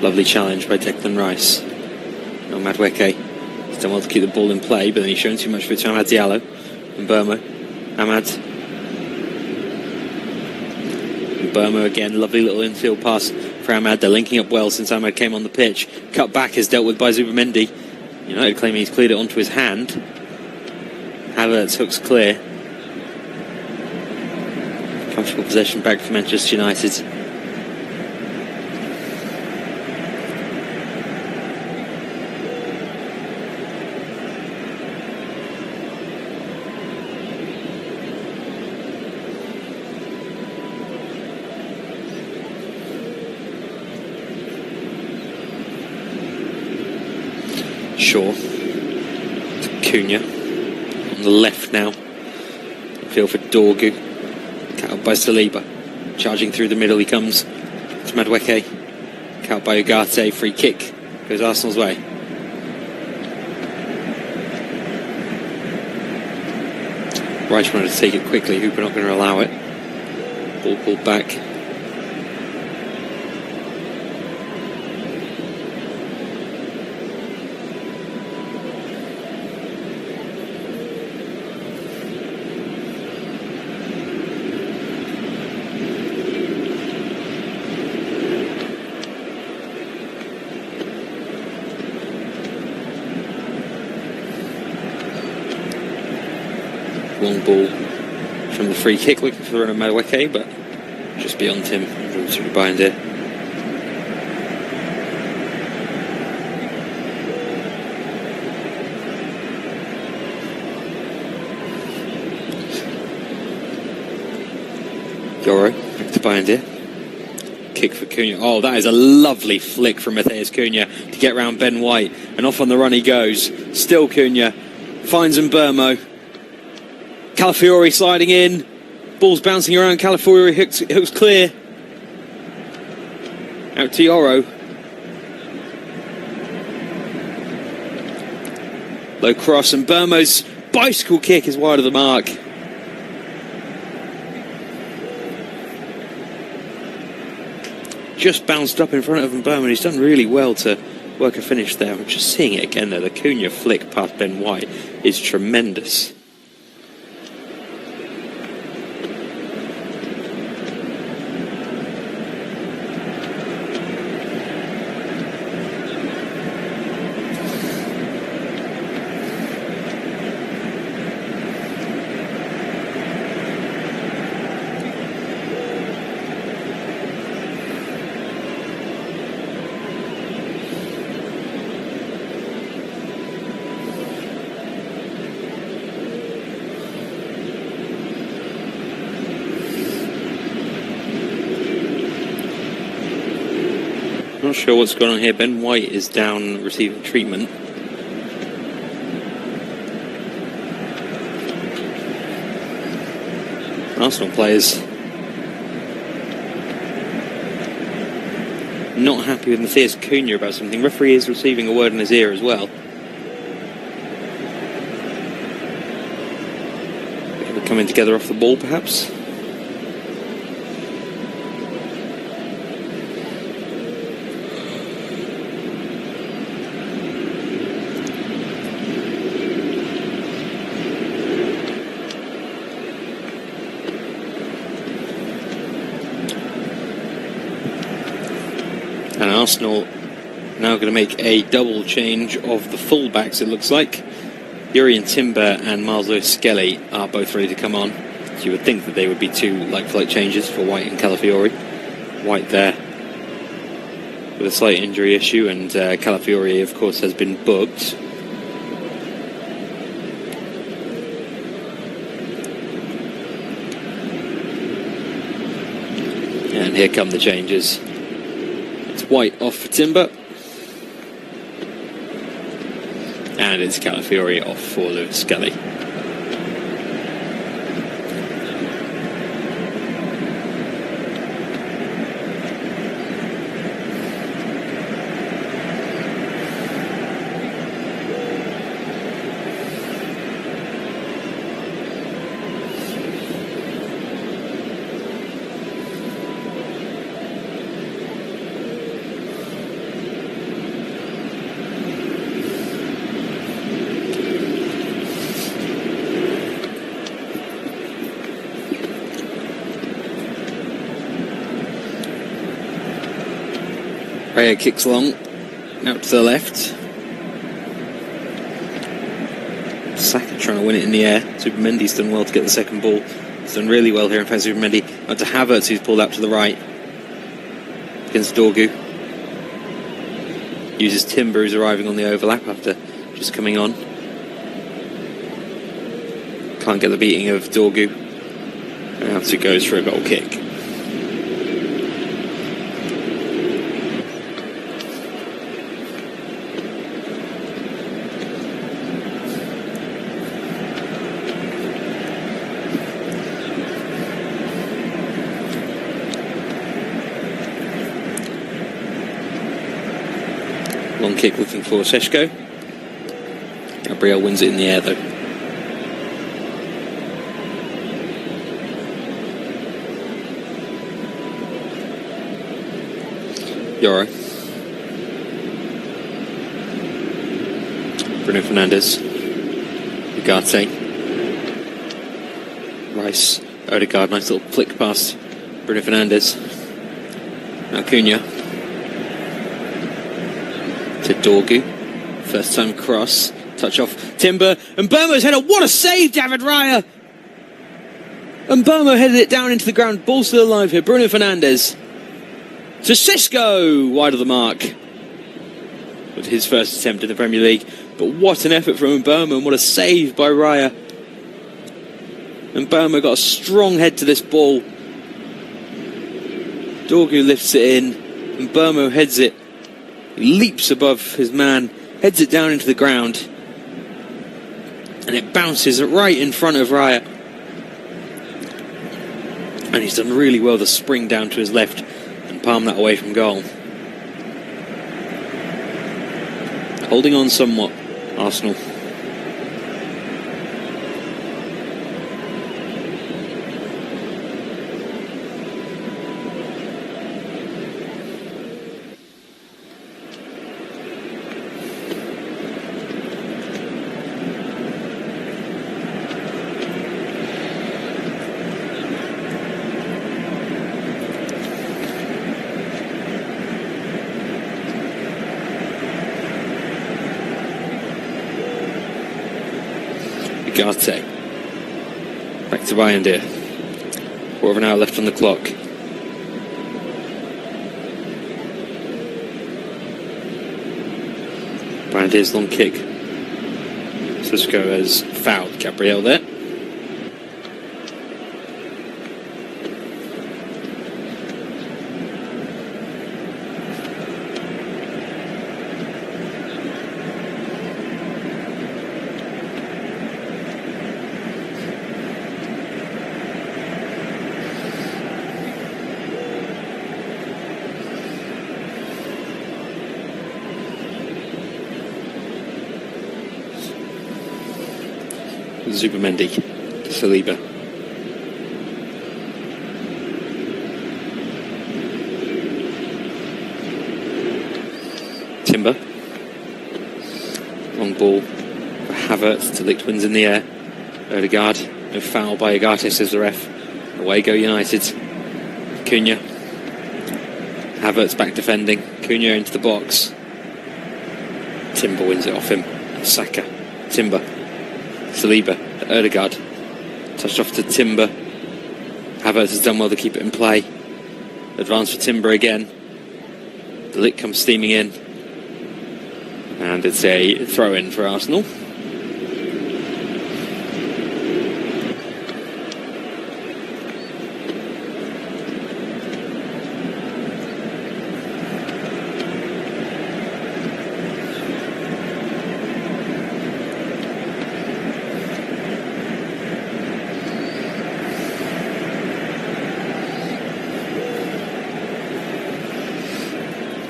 Lovely challenge by Declan Rice. No, Madueke. He's done well to keep the ball in play, but then he's shown too much for it to Amad Diallo and Burma. Amad. And Burma again. Lovely little infield pass for Amad. They're linking up well since Amad came on the pitch. Cut back is dealt with by Zubamendi. United claiming he's cleared it onto his hand. Havertz hooks clear. Comfortable possession back for Manchester United. Shaw to Cunha on the left now. Field for Dorgu. Cut out by Saliba. Charging through the middle he comes to Madueke. Cut out by Ugarte. Free kick. Goes Arsenal's way. Rice wanted to take it quickly. Hooper not going to allow it. Ball pulled back. Long ball from the free kick, looking for the run of Madueke, but just beyond him. Sort of behind it. Yoro back to Bayindir. Kick for Cunha. Oh, that is a lovely flick from Matheus Cunha to get round Ben White, and off on the run he goes. Still Cunha finds Mbermo. Calafiori sliding in. Ball's bouncing around. Calafiori hooks clear. Out to Yoro. Low cross, and Burmo's bicycle kick is wide of the mark. Just bounced up in front of Mbeumo, and he's done really well to work a finish there. I'm just seeing it again though. The Cunha flick past Ben White is tremendous. Not sure what's going on here. Ben White is down receiving treatment. Arsenal players not happy with Matheus Cunha about something. Referee is receiving a word in his ear as well. They're coming together off the ball perhaps. And Arsenal now going to make a double change of the fullbacks, it looks like. Jurrien Timber and Miles Lewis-Skelly are both ready to come on. So you would think that they would be two like-for-like changes for White and Calafiori. White there with a slight injury issue, and Calafiori, of course, has been booked. And here come the changes. White off for Timber, and it's Calafiori off for Lewis-Skelly. Raya kicks long, out to the left. Saka trying to win it in the air. Zubimendi's done well to get the second ball. He's done really well here in fact. Zubimendi out to Havertz, who's pulled out to the right against Dorgu. Uses Timber, who's arriving on the overlap after just coming on. Can't get the beating of Dorgu. And out it goes for a goal kick. Long kick looking for Seshko. Gabriel wins it in the air though. Yoro. Bruno Fernandes. Ugarte. Rice. Odegaard. Nice little flick past Bruno Fernandes. Now Cunha. To Dorgu. First time cross. Touch off Timber. And Mbeumo's header. What a save, David Raya! And Mbeumo headed it down into the ground. Ball still alive here. Bruno Fernandes. To Xisco. Wide of the mark. With his first attempt in the Premier League. But what an effort from Mbeumo. And what a save by Raya. And Mbeumo got a strong head to this ball. Dorgu lifts it in. And Mbeumo heads it. He leaps above his man, heads it down into the ground, and it bounces right in front of Raya. And he's done really well to spring down to his left and palm that away from goal. Holding on somewhat, Arsenal. Ugarte. Back to Bayindir. Quarter of an hour left on the clock. Bayindir's long kick. Xisco has fouled Gabriel there. Zubimendi to Saliba. Timber. Long ball for Havertz. De Ligt wins in the air. Odegaard. No foul by Ugarte, says the ref. Away go United. Cunha. Havertz back defending. Cunha into the box. Timber wins it off him. Saka. Timber. Saliba, Odegaard, touched off to Timber. Havertz has done well to keep it in play. Advance for Timber again. De Ligt comes steaming in. And it's a throw-in for Arsenal.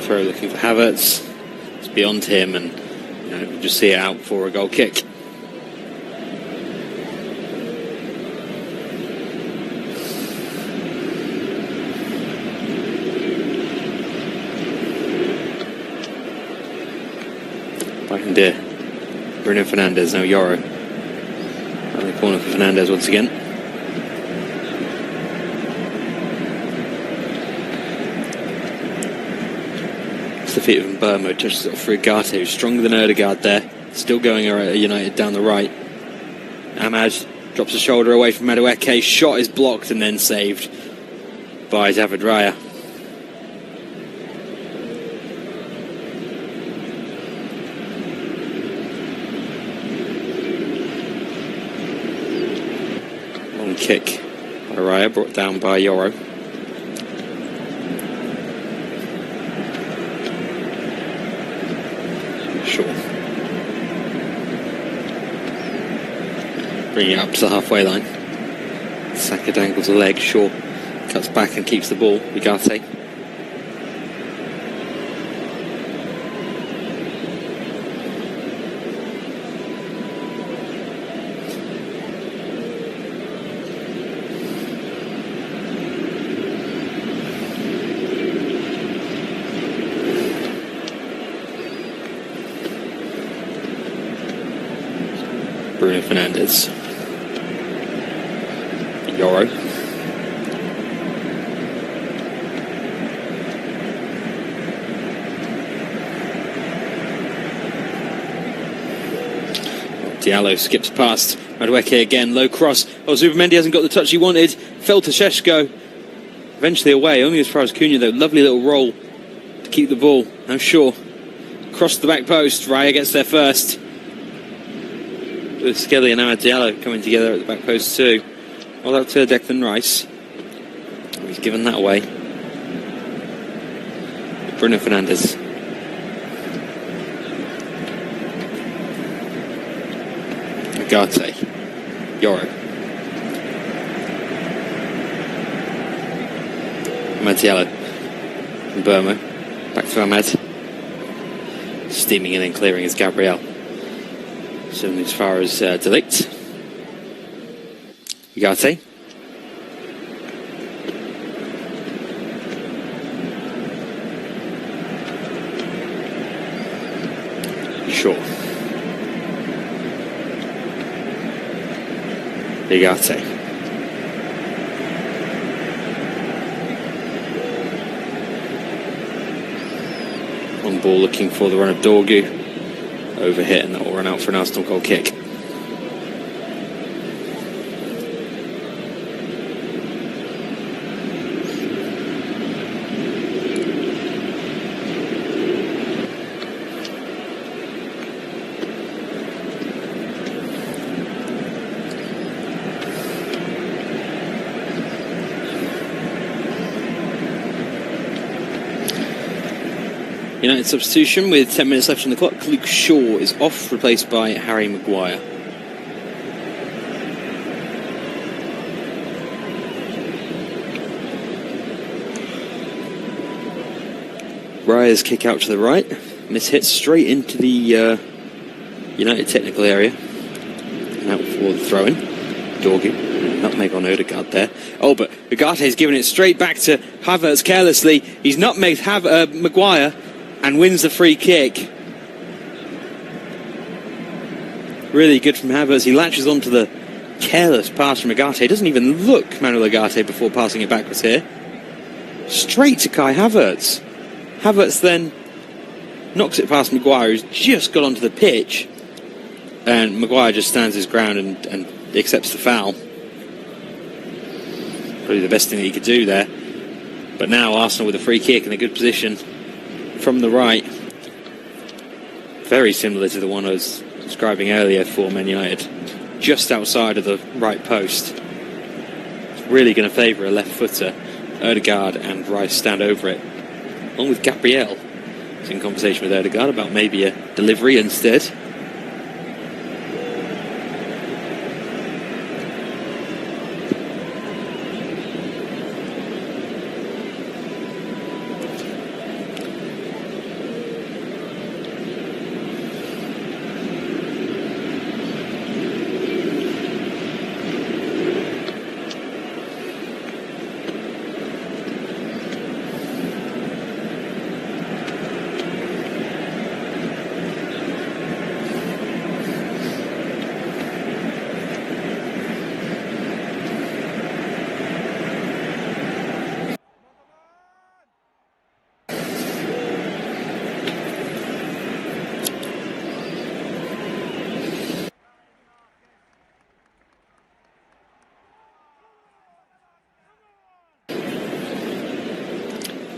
Looking for Havertz. It's beyond him, and we'll just see it out for a goal kick. Bayindir. Bruno Fernandes, now Yoro. Around the corner for Fernandes once again. The feet of Mbeumo, touches it off for Ugarte, who's stronger than Odegaard there. Still going United down the right. Ahmad drops a shoulder away from Madueke. Shot is blocked and then saved by David Raya. Long kick by Raya, brought down by Yoro. Bringing it up to the halfway line. Saka dangles a leg. Shaw cuts back and keeps the ball. Ugarte. Bruno Fernandes. Yoro. Diallo skips past Madueke again, low cross. Oh, Zubimendi hasn't got the touch he wanted. Fell to Šeško. Eventually away, only as far as Cunha though. Lovely little roll to keep the ball. Now Shaw. Cross the back post. Raya gets there first. With Skelly and Amad Diallo coming together at the back post too. All out to Declan Rice. He's given that away. Bruno Fernandes. Ugarte. Yoro. Amad Diallo. From Mbeumo. Back to Ahmad. Steaming in and clearing is Gabriel. So as far as De Ligt. Ugarte. Shaw. Ugarte. On ball looking for the run of Dorgu. Overhit, and that will run out for an Arsenal goal kick. United substitution with 10 minutes left on the clock. Luke Shaw is off, replaced by Harry Maguire. Ryer's kick out to the right. Miss hit straight into the United technical area. And out for the throw-in. Dorgu, nutmeg on Odegaard there. Oh, but Ugate's given it straight back to Havertz carelessly. He's nutmegged Maguire and wins the free kick. Really good from Havertz. He latches onto the careless pass from Ugarte. Doesn't even look Manuel Ugarte before passing it backwards here. Straight to Kai Havertz. Havertz then knocks it past Maguire, who's just got onto the pitch, and Maguire just stands his ground and accepts the foul. Probably the best thing that he could do there. But now Arsenal with a free kick in a good position from the right. Very similar to the one I was describing earlier for Man United. Just outside of the right post. It's really going to favour a left footer. Odegaard and Rice stand over it. Along with Gabriel. He's in conversation with Odegaard about maybe a delivery instead.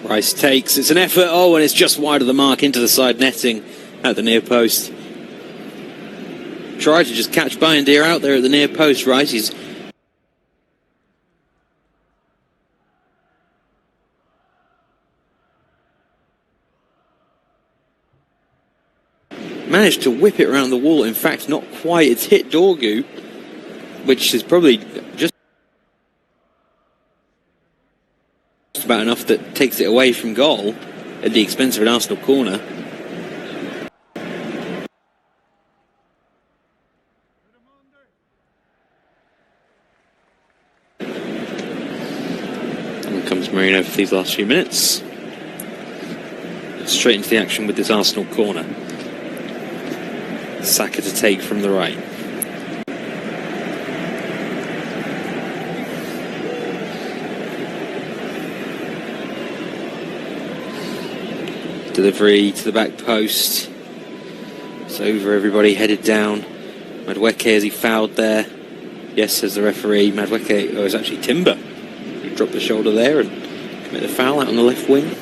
Rice takes, it's an effort, oh, and it's just wide of the mark into the side netting at the near post. Tried to just catch Bayindir out there at the near post, Rice. He's managed to whip it around the wall. In fact, not quite. It's hit Dorgu, which is probably just about enough that takes it away from goal at the expense of an Arsenal corner. And comes Merino for these last few minutes. Straight into the action with this Arsenal corner. Saka to take from the right. Delivery to the back post. It's over, everybody headed down. Madueke, as he fouled there. Yes, says the referee. Madueke, oh, it's actually Timber. He dropped the shoulder there and committed a foul out on the left wing.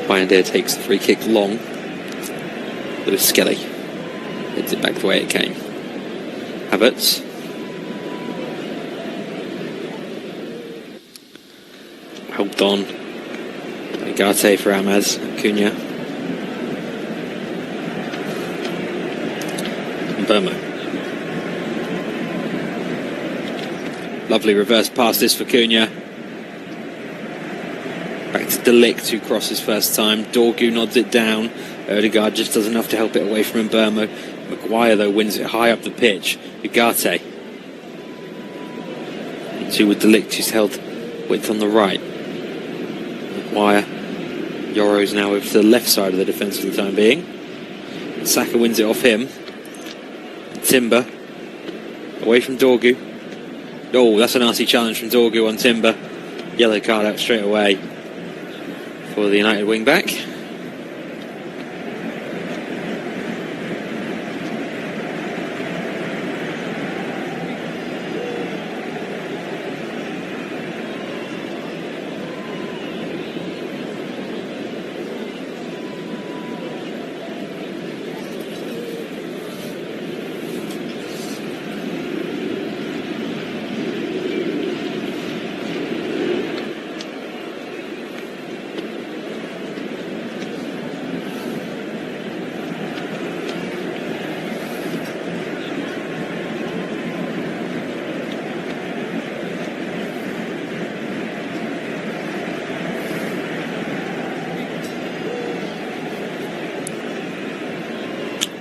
Bayindir takes the free kick long. Lewis Skelly heads it back the way it came. Havertz. Helped on. Ugarte for Ahmad. Cunha. And Burma. Lovely reverse pass this for Cunha. Back to De Ligt, who crosses first time. Dorgu nods it down. Odegaard just does enough to help it away from Mbeumo. Maguire, though, wins it high up the pitch. Ugarte. And two with De Ligt, who's held width on the right. Maguire. Yoro's now over to the left side of the defence for the time being. And Saka wins it off him. And Timber. Away from Dorgu. Oh, that's a nasty challenge from Dorgu on Timber. Yellow card out straight away for the United wing-back.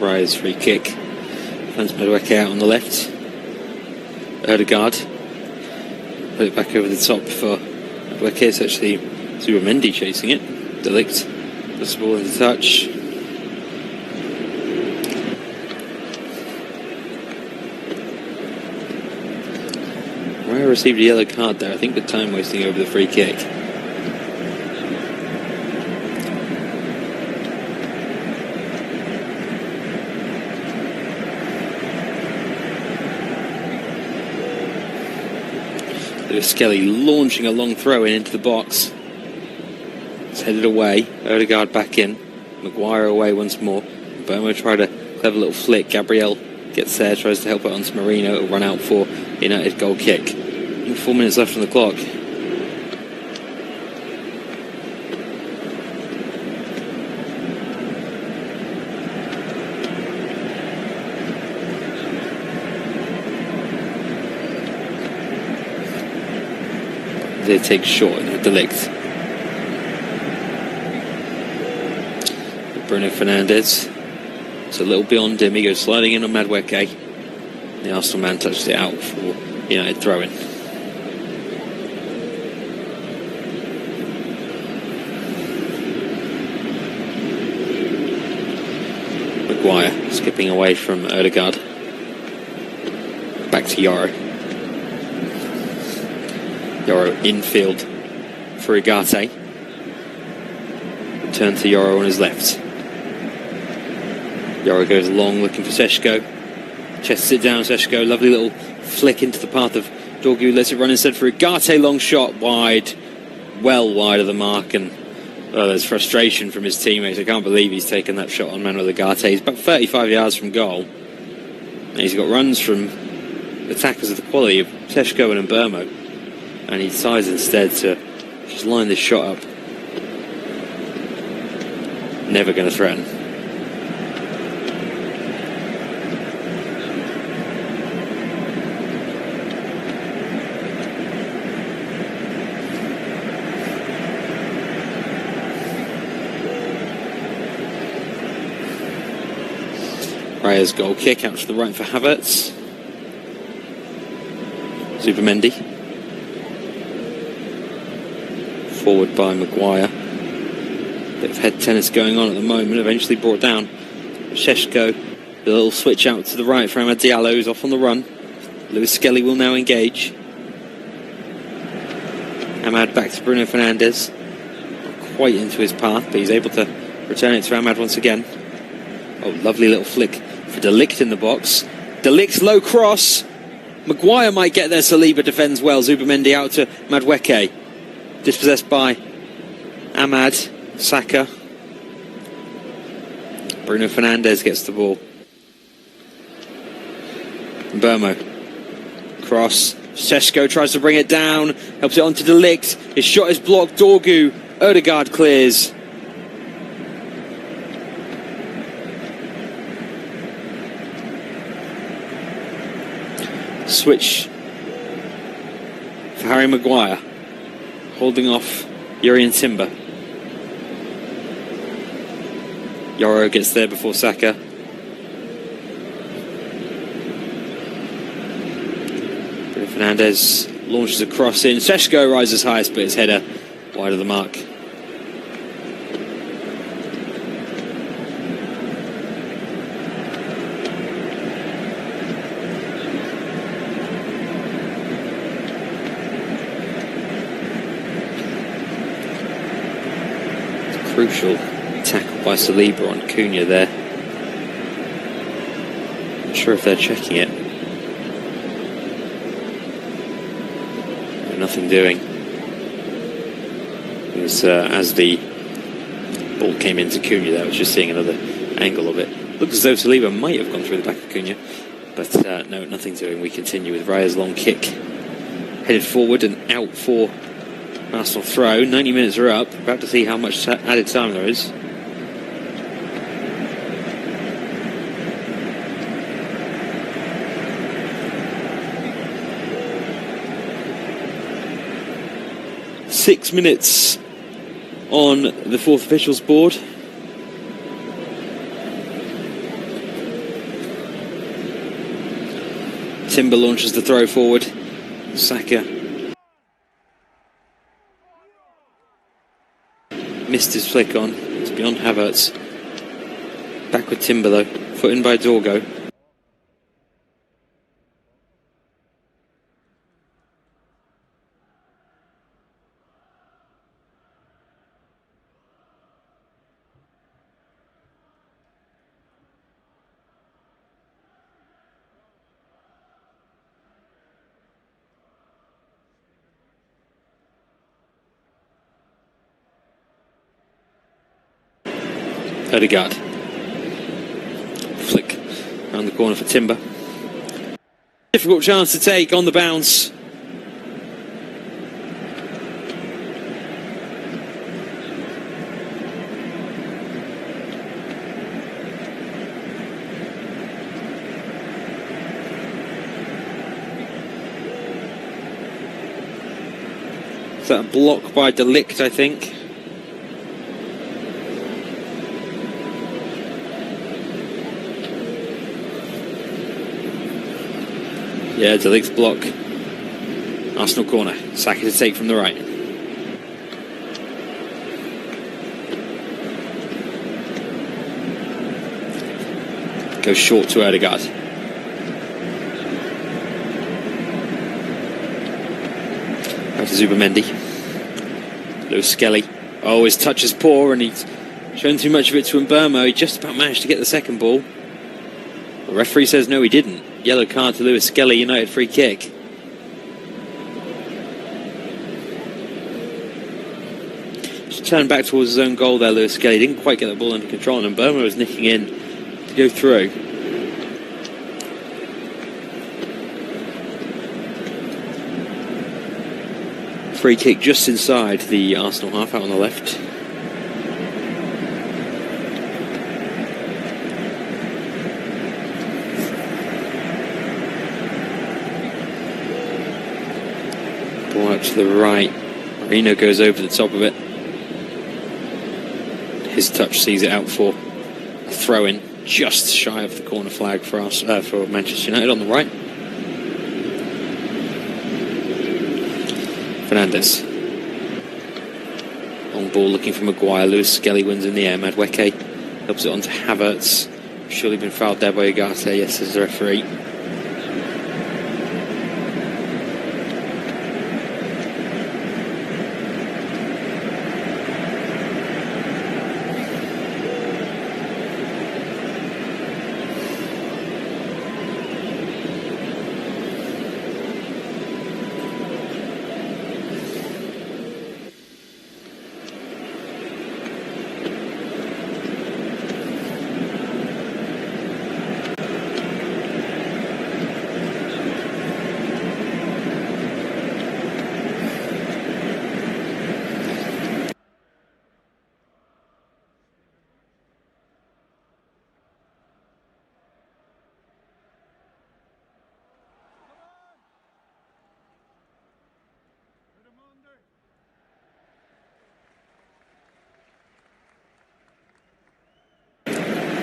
Rise free kick. Finds Madueke out on the left. Ødegaard. Put it back over the top for Madueke. It's actually Zubimendi chasing it. De Ligt puts the ball into touch. Raya received a yellow card there, I think, with time wasting over the free kick. Lewis Skelly launching a long throw into the box. It's headed away. Ødegaard back in. Maguire away once more. Mbeumo tried a clever little flick. Gabriel gets there, tries to help it onto Marino. It'll run out for United goal kick. 4 minutes left on the clock. They take short and De Ligt. Bruno Fernandes. It's a little beyond him. He goes sliding in on Madueke. The Arsenal man touched it out for United throw-in. Maguire skipping away from Ødegaard. Back to Yoro. Yoro infield for Ugarte. Turn to Yoro on his left. Yoro goes long looking for Seshko. Chests it down, Seshko. Lovely little flick into the path of Dorgu. Lets it run instead for Ugarte. Long shot wide. Well wide of the mark. And there's frustration from his teammates. I can't believe he's taken that shot on Manuel Ugarte. He's about 35 yards from goal. And he's got runs from attackers of the quality of Seshko and Mbeumo. And he decides instead to just line this shot up. Never going to threaten. Raya's goal kick out to the right for Havertz. Zubimendi. Forward by Maguire. Bit of head tennis going on at the moment. Eventually brought down. Seshko. The little switch out to the right for Amad Diallo, who's off on the run. Lewis Skelly will now engage. Amad back to Bruno Fernandes. Not quite into his path, but he's able to return it to Amad once again. Oh, lovely little flick for De Ligt in the box. De Ligt low cross. Maguire might get there. Saliba defends well. Zubimendi out to Madueke. Dispossessed by Amad. Saka. Bruno Fernandes gets the ball. Mbeumo. Cross. Seshko tries to bring it down. Helps it on to De Ligt. His shot is blocked. Dorgu. Ødegaard clears. Switch for Harry Maguire. Holding off Jurrien Timber. Yoro gets there before Saka. Bruno Fernandes launches a cross in. Seshko rises highest, but his header wide of the mark. Crucial tackle by Saliba on Cunha there. Not sure if they're checking it. Nothing doing. It was, as the ball came into Cunha, I was just seeing another angle of it. Looks as though Saliba might have gone through the back of Cunha, but no, nothing doing. We continue with Raya's long kick. Headed forward and out for Arsenal throw. 90 minutes are up. About to see how much added time there is. Six minutes on the fourth officials board. Timber launches the throw forward. Saka missed his flick on. It's beyond Havertz. Back with Timber though. Foot in by Dorgo. Odegaard. Flick around the corner for Timber. Difficult chance to take on the bounce. Is that a block by De Ligt, I think? Yeah, De Ligt's block. Arsenal corner. Saka to take from the right. Goes short to Odegaard. Back to Zubamendi. Lewis Skelly. Oh, his touch is poor and he's shown too much of it to Mbeumo. He just about managed to get the second ball. The referee says no, he didn't. Yellow card to Lewis Skelly, United free kick. Just turned back towards his own goal there, Lewis Skelly. Didn't quite get the ball under control, and Mbeumo was nicking in to go through. Free kick just inside the Arsenal half, out on the left. Ball out to the right. Marino goes over the top of it. His touch sees it out for a throw-in, just shy of the corner flag for us, for Manchester United on the right. Fernandes. Long ball looking for Maguire. Lewis Skelly wins in the air. Madueke helps it on to Havertz. Surely been fouled there by Ugarte. Yes, as the referee.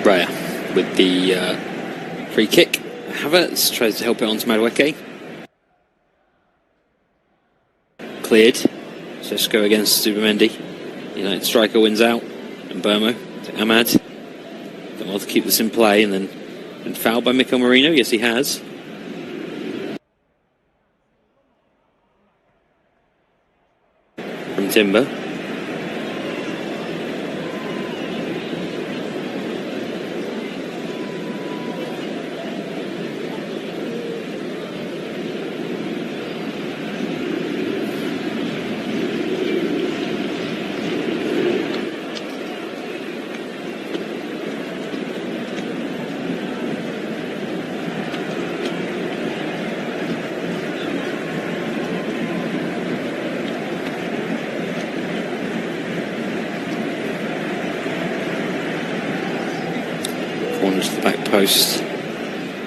Raya with the free kick. Havertz tries to help it on to Madueke. Cleared. Sesko against Zubamendi. United striker wins out. And Mbeumo to Ahmad. Done well to keep this in play, and then been fouled by Mikel Merino. Yes, he has. From Timber. Corner to the back post.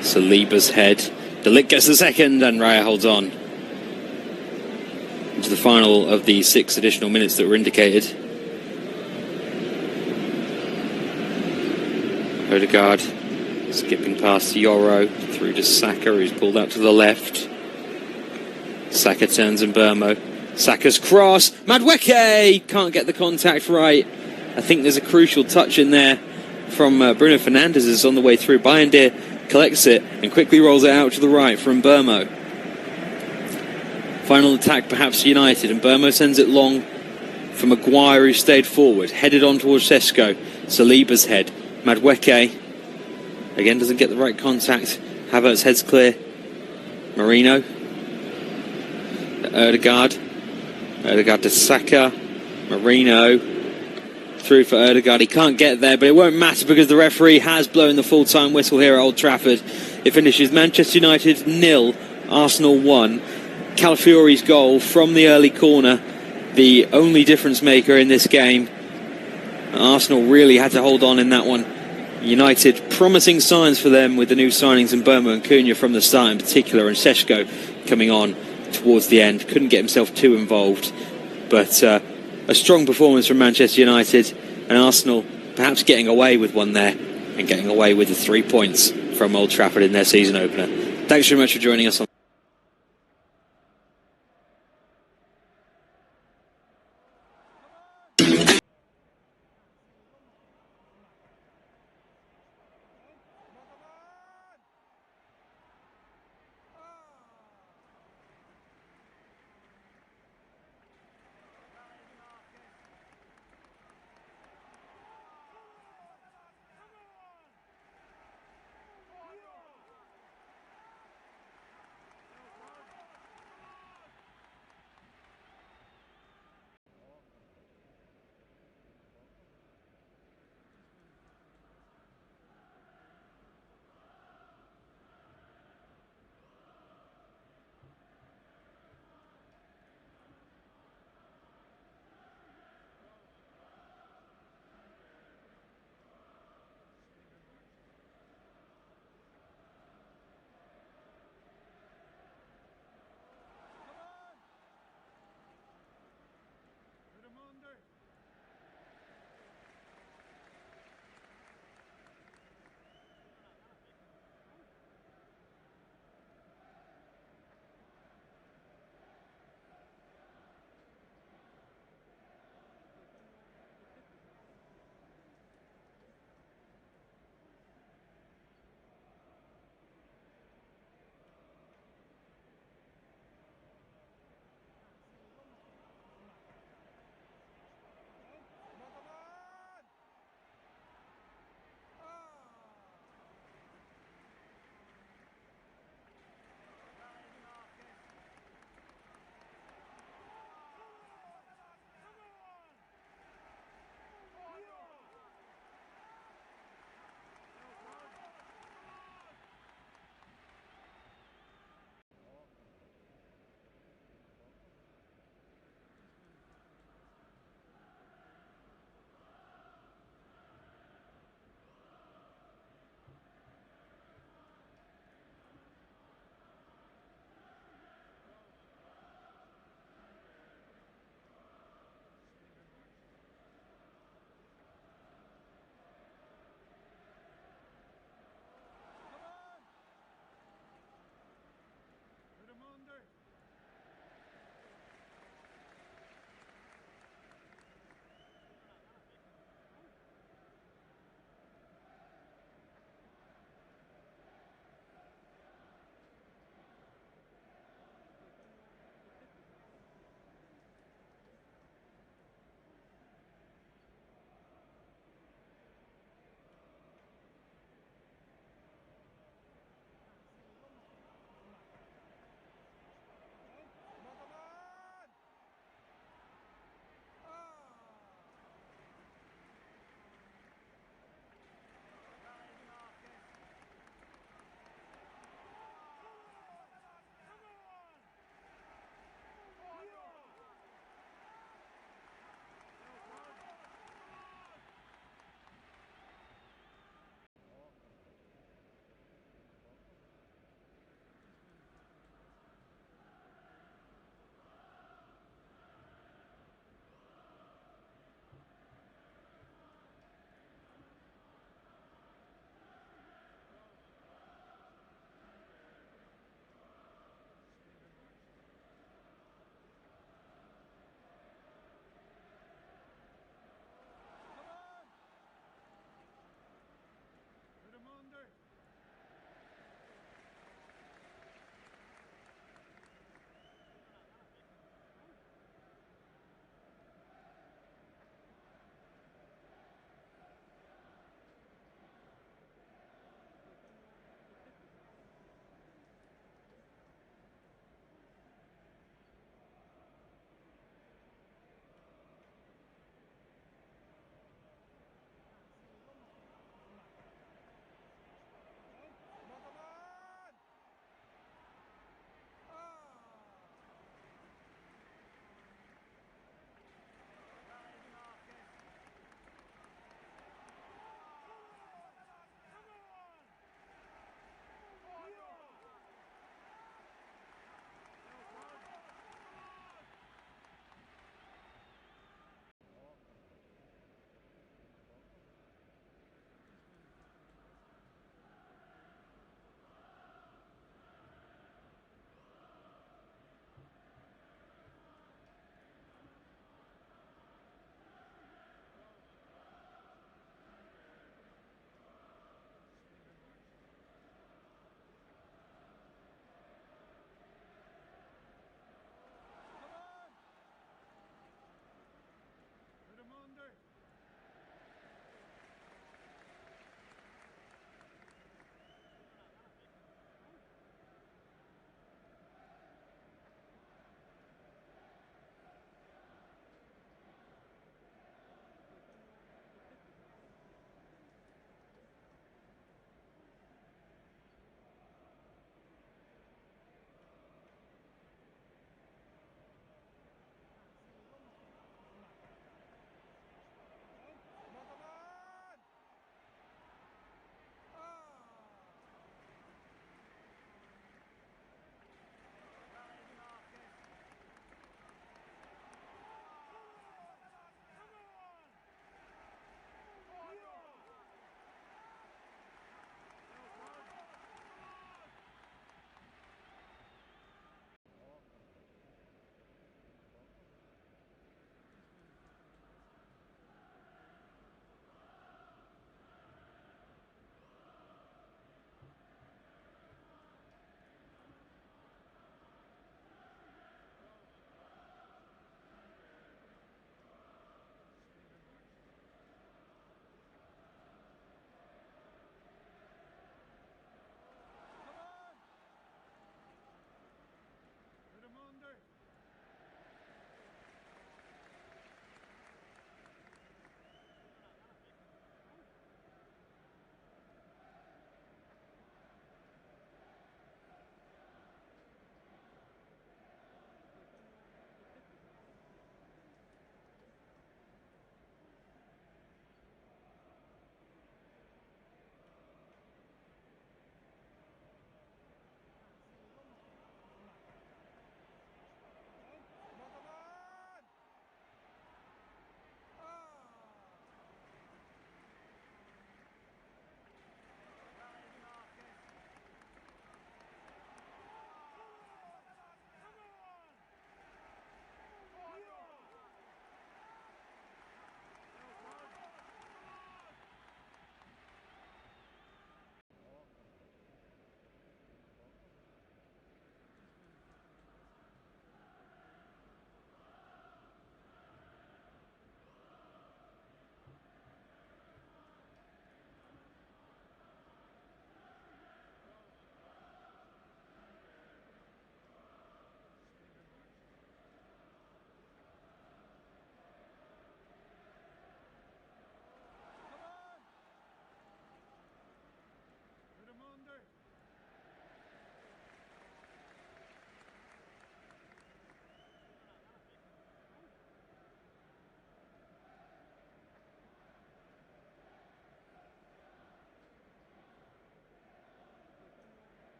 Saliba's head. De Ligt gets the second, and Raya holds on. Into the final of the 6 additional minutes that were indicated. Odegaard Skipping past Yoro, through to Saka, who's pulled out to the left. Saka turns and Burmo. Saka's cross. Madueke can't get the contact right. I think there's a crucial touch in there from Bruno Fernandes is on the way through. Bayindir collects it and quickly rolls it out to the right from Burmo. Final attack perhaps United, and Burmo sends it long for Maguire, who stayed forward. Headed on towards Sesko. Saliba's head. Madueke again doesn't get the right contact. Havertz heads clear. Marino. Ødegaard to Saka. Marino through for Ødegaard. He can't get there, but it won't matter because the referee has blown the full-time whistle here at Old Trafford. It finishes Manchester United 0, Arsenal 1. Calafiori's goal from the early corner, the only difference maker in this game. Arsenal really had to hold on in that one. United, promising signs for them with the new signings in Burma and Cunha from the start in particular, and Seshko coming on towards the end. Couldn't get himself too involved, but a strong performance from Manchester United, and Arsenal perhaps getting away with one there and getting away with the 3 points from Old Trafford in their season opener. Thanks very much for joining us on